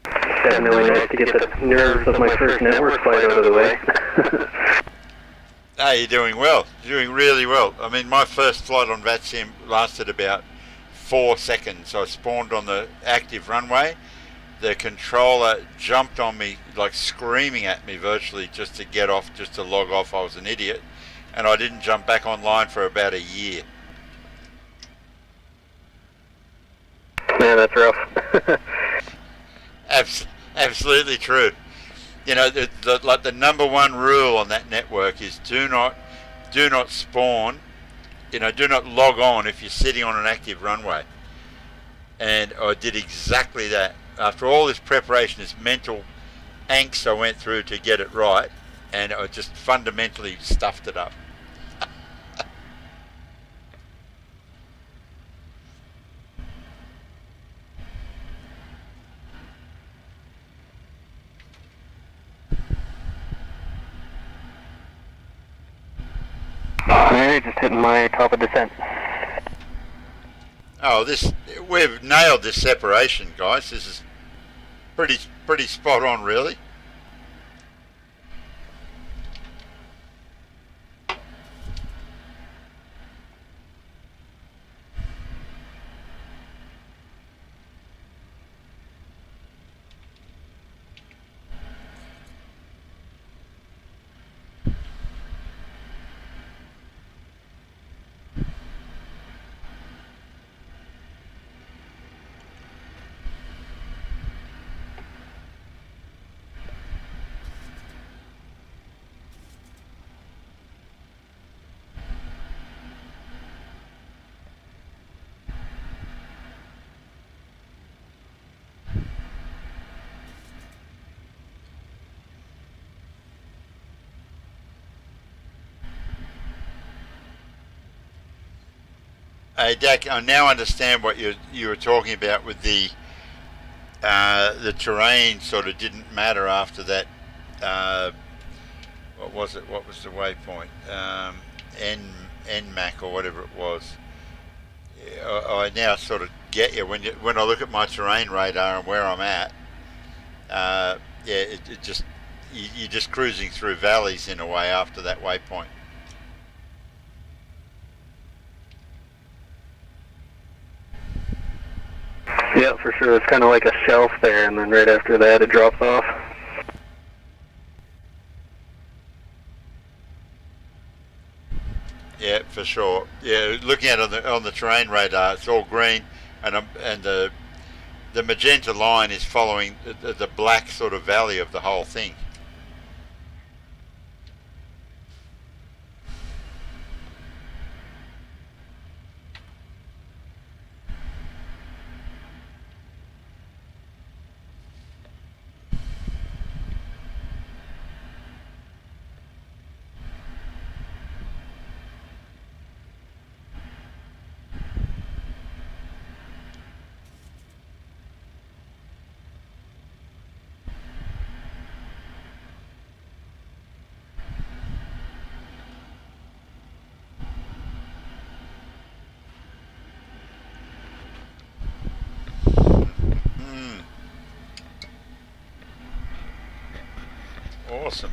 Definitely nice to get the nerves of my first network flight out of the way. Hey, you're doing well. You're doing really well. I mean, my first flight on VATSIM lasted about 4 seconds. I spawned on the active runway. The controller jumped on me, like screaming at me virtually just to get off, just to log off. I was an idiot. And I didn't jump back online for about a year. Man, that's rough. Absolutely true. You know, like the number one rule on that network is do not spawn. You know, do not log on if you're sitting on an active runway. And I did exactly that. After all this preparation, this mental angst I went through to get it right, and I just fundamentally stuffed it up. Alright, just hitting my top of descent. Oh, we've nailed this separation, guys. This is pretty spot on, really. Hey, Dak, I now understand what you were talking about with the terrain sort of didn't matter after that. Uh, what was it? What was the waypoint? N NMAC or whatever it was. Yeah, I now sort of get you when I look at my terrain radar and where I'm at. Yeah, it just you're just cruising through valleys in a way after that waypoint. Yeah, for sure. It's kind of like a shelf there, and then right after that it drops off. Yeah, for sure. Yeah, looking at it on the terrain radar, it's all green, and the magenta line is following the black sort of valley of the whole thing. Hmm, awesome.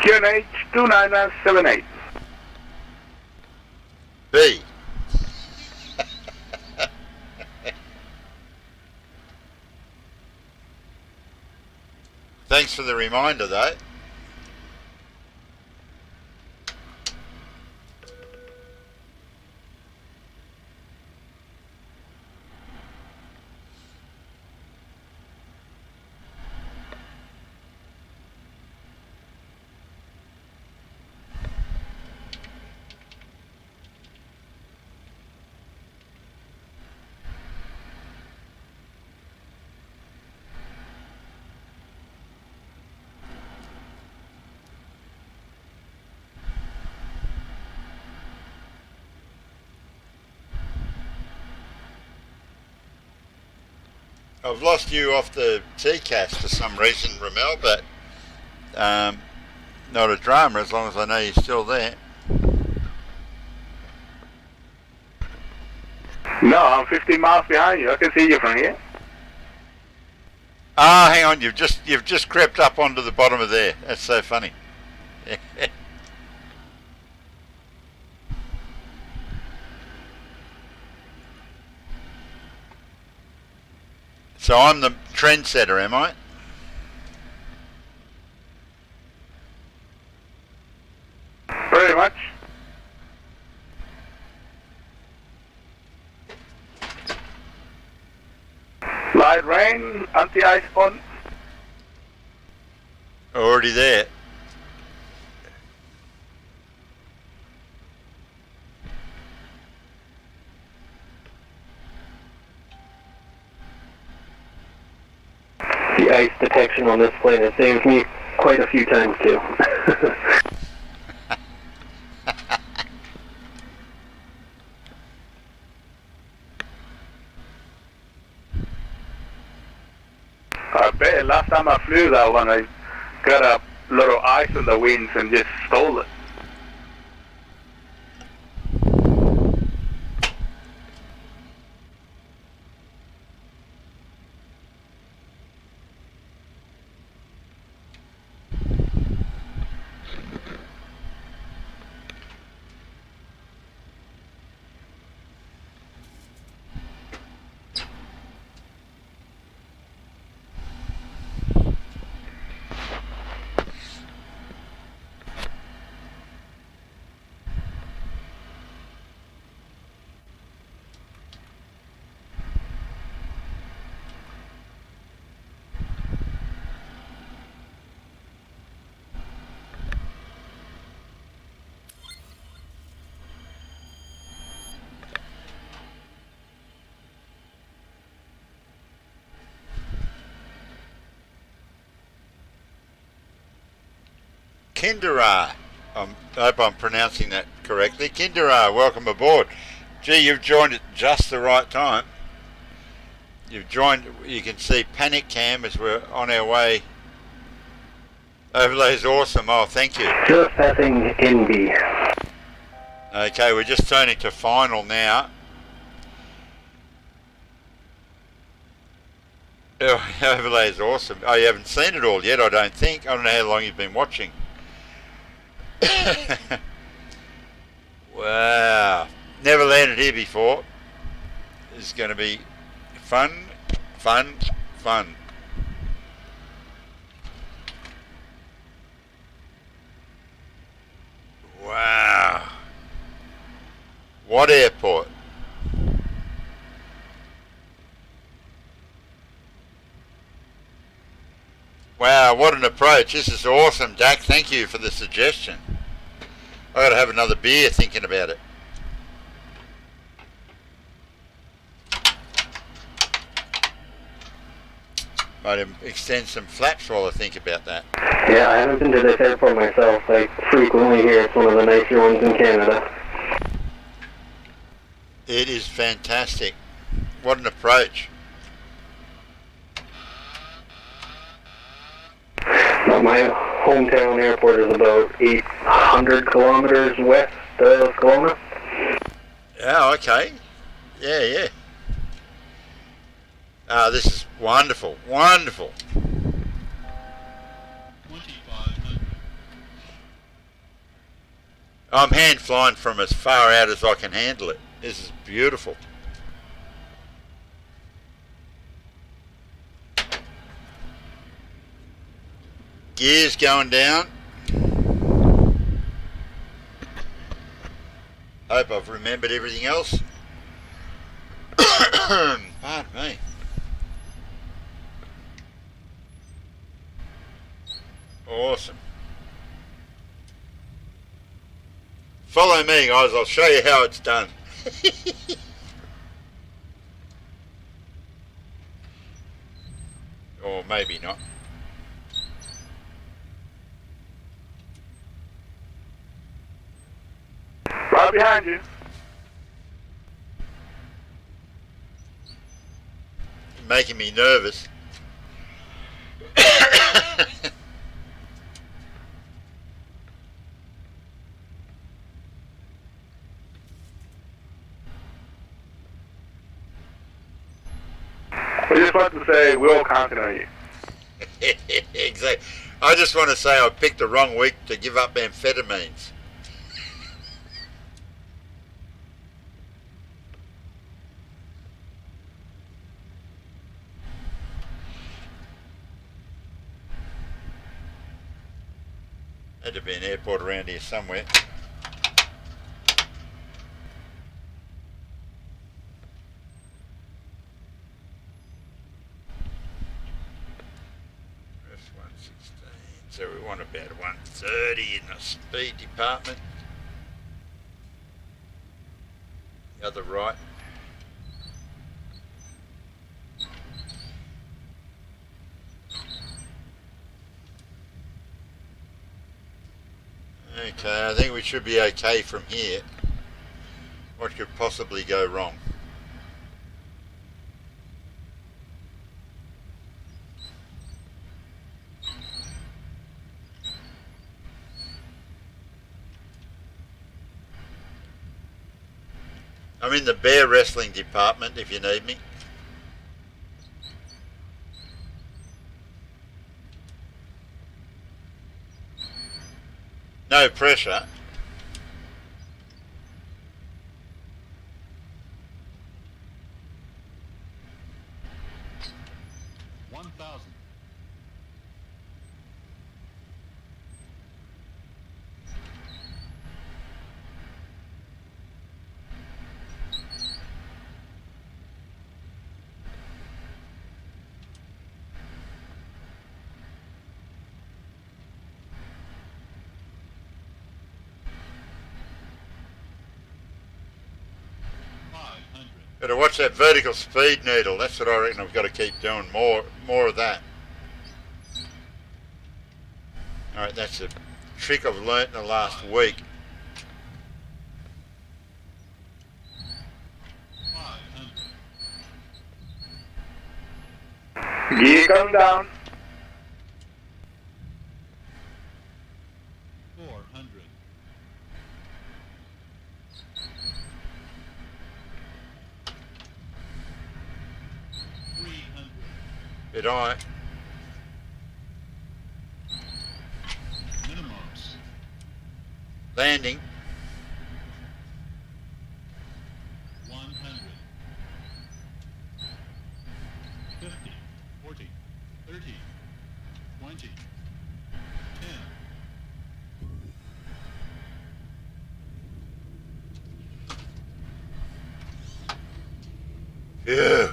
QNH 2978. B. Thanks for the reminder, though. I've lost you off the TCAS for some reason, Ramel, but um, not a drama as long as I know you're still there. No, I'm 50 miles behind you. I can see you from here. Ah, hang on, you've just crept up onto the bottom of there. That's so funny. So I'm the trendsetter, am I? Pretty much. Light rain, anti-ice on. Already there. The ice detection on this plane has saved me quite a few times too. I bet last time I flew that one, I got a lot of ice on the wings and just stole it. Kindera. I hope I'm pronouncing that correctly. Kindera, welcome aboard. Gee, you've joined at just the right time. You've joined, you can see Panic Cam as we're on our way. Overlay's awesome. Oh, thank you. Just passing NB. Okay, we're just turning to final now. Oh, overlay is awesome. Oh, you haven't seen it all yet, I don't think. I don't know how long you've been watching. Wow. Never landed here before. This is going to be fun, fun, fun. Wow. What airport? Wow, what an approach. This is awesome, DAK. Thank you for the suggestion. I've got to have another beer thinking about it. Might extend some flaps while I think about that. Yeah, I haven't been to this airport myself. I frequently hear it's one of the nicer ones in Canada. It is fantastic. What an approach. My hometown airport is about 800 kilometers west of Kelowna. Oh, okay. Yeah, yeah. This is wonderful, wonderful. I'm hand flying from as far out as I can handle it. This is beautiful. Gears going down. Hope I've remembered everything else. Pardon me. Awesome. Follow me, guys. I'll show you how it's done. Or maybe not. Right behind you. You're making me nervous. I just want to say we're all counting on you. Exactly. I just want to say I picked the wrong week to give up amphetamines. Had to be an airport around here somewhere. So we want about 130 in the speed department. The other right. Okay, I think we should be okay from here. What could possibly go wrong? I'm in the bear wrestling department if you need me. No pressure. Better watch that vertical speed needle. That's what I reckon I've got to keep doing. More of that. Alright, that's a trick I've learnt in the last week. 500. Gear coming down. 400. 300. Bit high. Minimums. Landing. 100. 50. 40. 30. 20. 10. Yeah.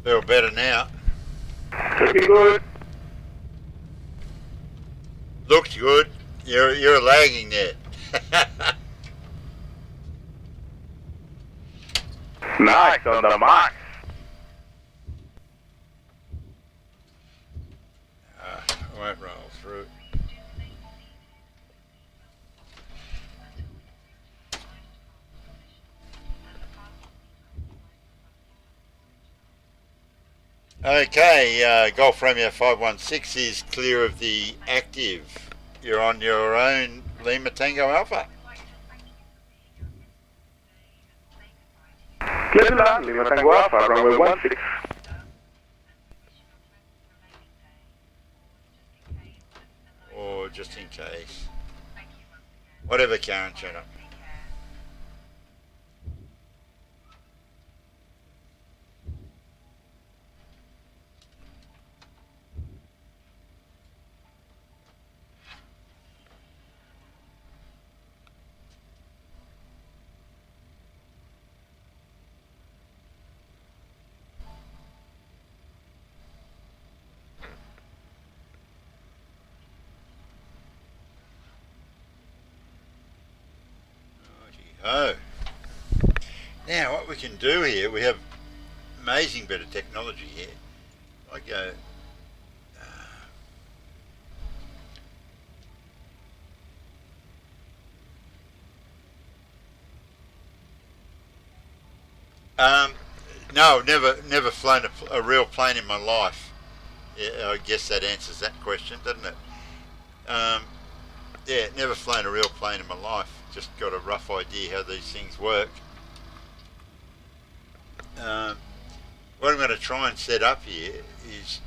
Feel better now. Looking good. Looks good. You're lagging there. Nice on the mark. Won't roll through. Okay, Golf Romeo 516 is clear of the active. You're on your own Lima Tango Alpha. Clear to land, Lima Tango Alpha, runway 16. Or just in case. Whatever, Karen, shut up. Oh. Now what we can do here, we have amazing bit of technology here. I go, no, never flown a real plane in my life. Yeah, I guess that answers that question, doesn't it? Yeah, never flown a real plane in my life. Just got a rough idea how these things work. What I'm going to try and set up here is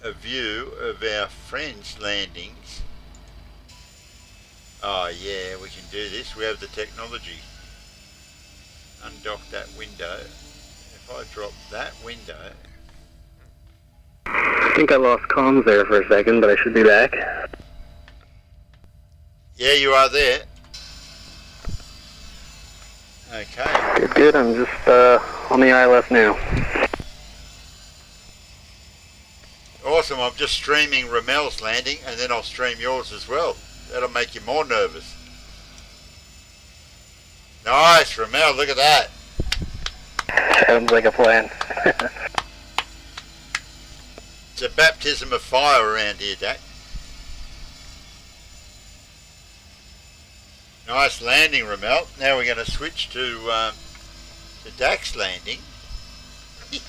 a view of our friends' landings. Oh yeah, we can do this. We have the technology. Undock that window. If I drop that window... I think I lost comms there for a second, but I should be back. Yeah, you are there. Okay. Good, I'm just on the ILS now. Awesome, I'm just streaming Ramel's landing and then I'll stream yours as well. That'll make you more nervous. Nice, Ramel, look at that. Sounds like a plan. It's a baptism of fire around here, Dak. Nice landing, Ramel. Now we're going to switch to Dak's landing. What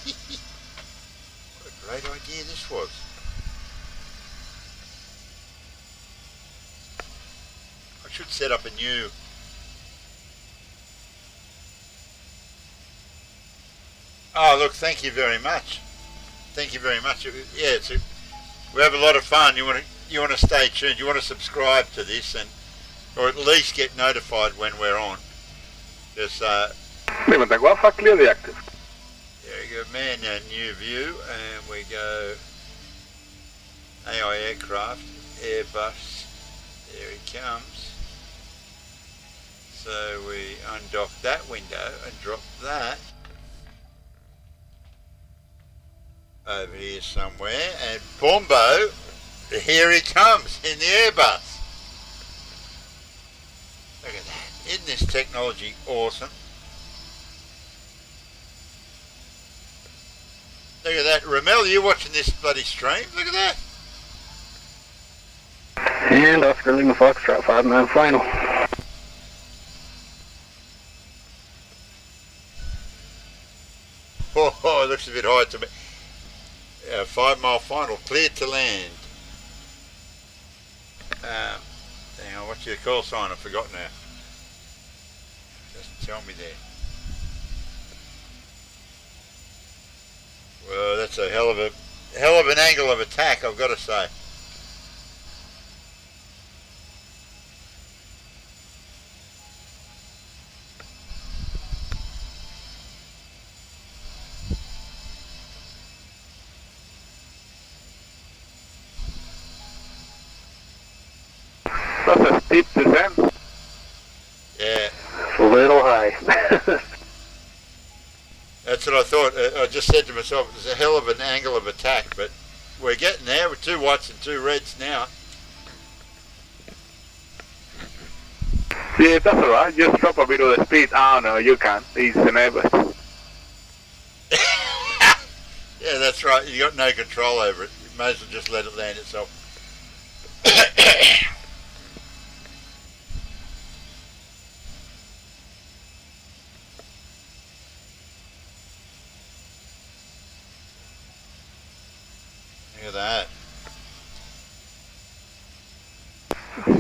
a great idea this was. I should set up a new... Oh, look, thank you very much. Thank you very much. Yeah, we have a lot of fun. You want to stay tuned. You want to subscribe to this or at least get notified when we're on. Just Lima Tango Alpha, clear the active. there you go, man. Our new view, and we go AI aircraft, Airbus. There he comes. So we undock that window and drop that over here somewhere, and Bombo, here he comes in the Airbus. Look at that. Isn't this technology awesome? Look at that. Ramel, you watching this bloody stream? Look at that. And Oscar Lima Foxtrot 5-man final. Oh, it looks a bit high to me. 5-mile final, cleared to land. Hang on, what's your call sign? I forgot now. Just tell me there. Well, that's a hell of an angle of attack, I've got to say. That's a steep descent. Yeah. A little high. That's what I thought. I just said to myself, it's a hell of an angle of attack, but we're getting there with 2 whites and 2 reds now. Yeah, that's alright. Just drop a bit of the speed. Oh no, you can't. He's enabled. Yeah, that's right. You got no control over it. You may as well just let it land itself. Look at that.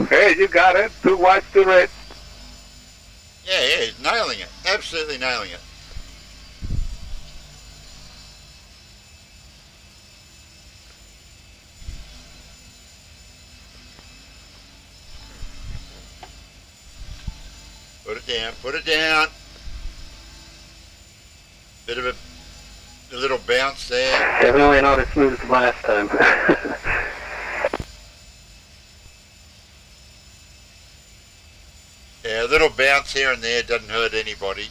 Hey, you got it. 2 whites, 2 reds. Yeah, he's nailing it. Absolutely nailing it. Put it down, put it down. Bit of a little bounce there. Definitely not as smooth as last time. Yeah, a little bounce here and there doesn't hurt anybody.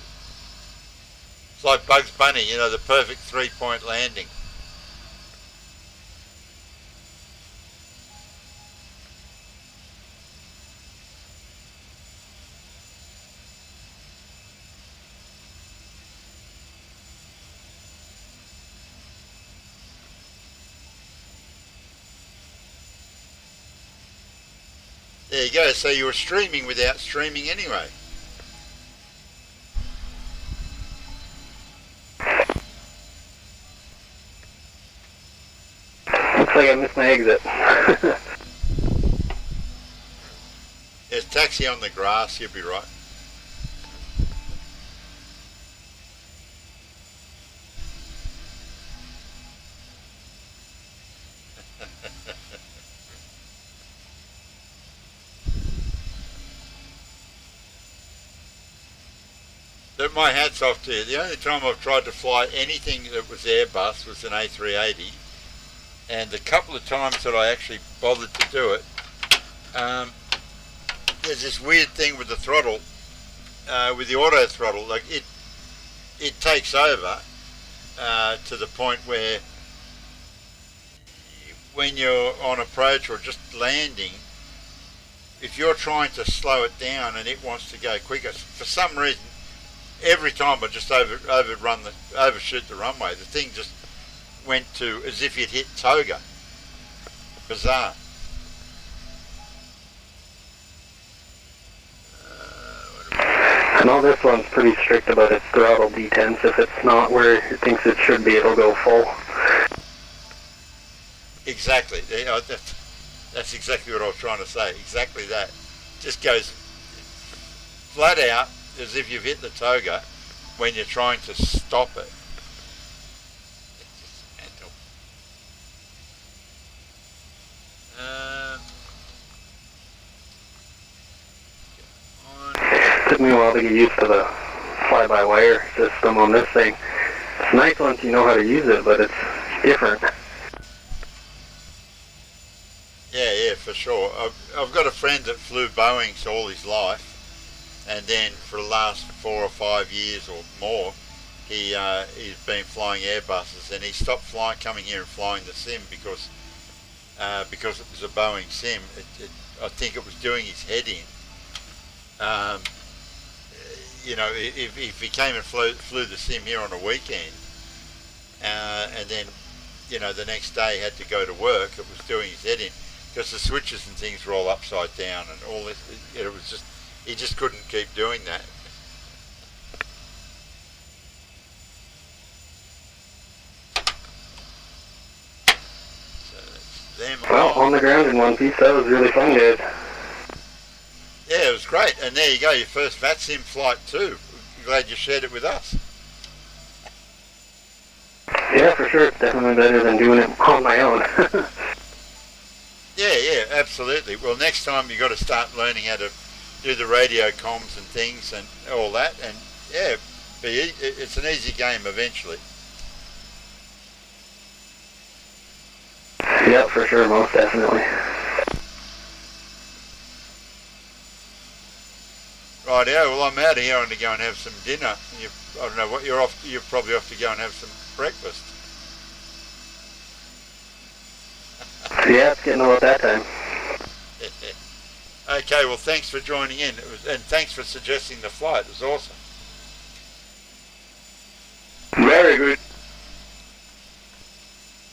It's like Bugs Bunny, you know, the perfect 3-point landing. There you go, so you were streaming without streaming anyway. Looks like I missed my exit. There's taxi on the grass, you'll be right. But my hat's off to you. The only time I've tried to fly anything that was Airbus was an A380, and the couple of times that I actually bothered to do it, there's this weird thing with the throttle, with the auto throttle, like it takes over to the point where when you're on approach or just landing, if you're trying to slow it down and it wants to go quicker, for some reason, every time I just overshoot the runway, the thing just went to as if it hit toga. Bizarre. I know this one's pretty strict about its throttle detents. If it's not where it thinks it should be, it'll go full. Exactly. That's exactly what I was trying to say. Exactly that. Just goes flat out as if you've hit the toga when you're trying to stop it. It's just mental. Took me a while to get used to the fly-by-wire system on this thing. It's nice once you know how to use it, but it's different. Yeah, for sure. I've got a friend that flew Boeings all his life, and then for the last 4 or 5 years or more, he's been flying Airbuses, and he stopped coming here and flying the sim because it was a Boeing sim. I think it was doing his head in. You know, if he came and flew the sim here on a weekend, and then, you know, the next day had to go to work. It was doing his head in because the switches and things were all upside down and all this. It was just, he just couldn't keep doing that. So that's them. Well, on the ground in one piece, that was really fun, guys. Yeah, it was great. And there you go, your first VATSIM flight too. Glad you shared it with us. Yeah, for sure. It's definitely better than doing it on my own. Yeah, absolutely. Well, next time you got to start learning how to do the radio comms and things and all that. And yeah, it's an easy game eventually. Yeah, for sure, most definitely. Right, yeah. Well, I'm out of here. I'm going to go and have some dinner. I don't know what you're off. You're probably off to go and have some breakfast. Yeah, it's getting about that time. Okay. Well, thanks for joining in. And thanks for suggesting the flight. It was awesome.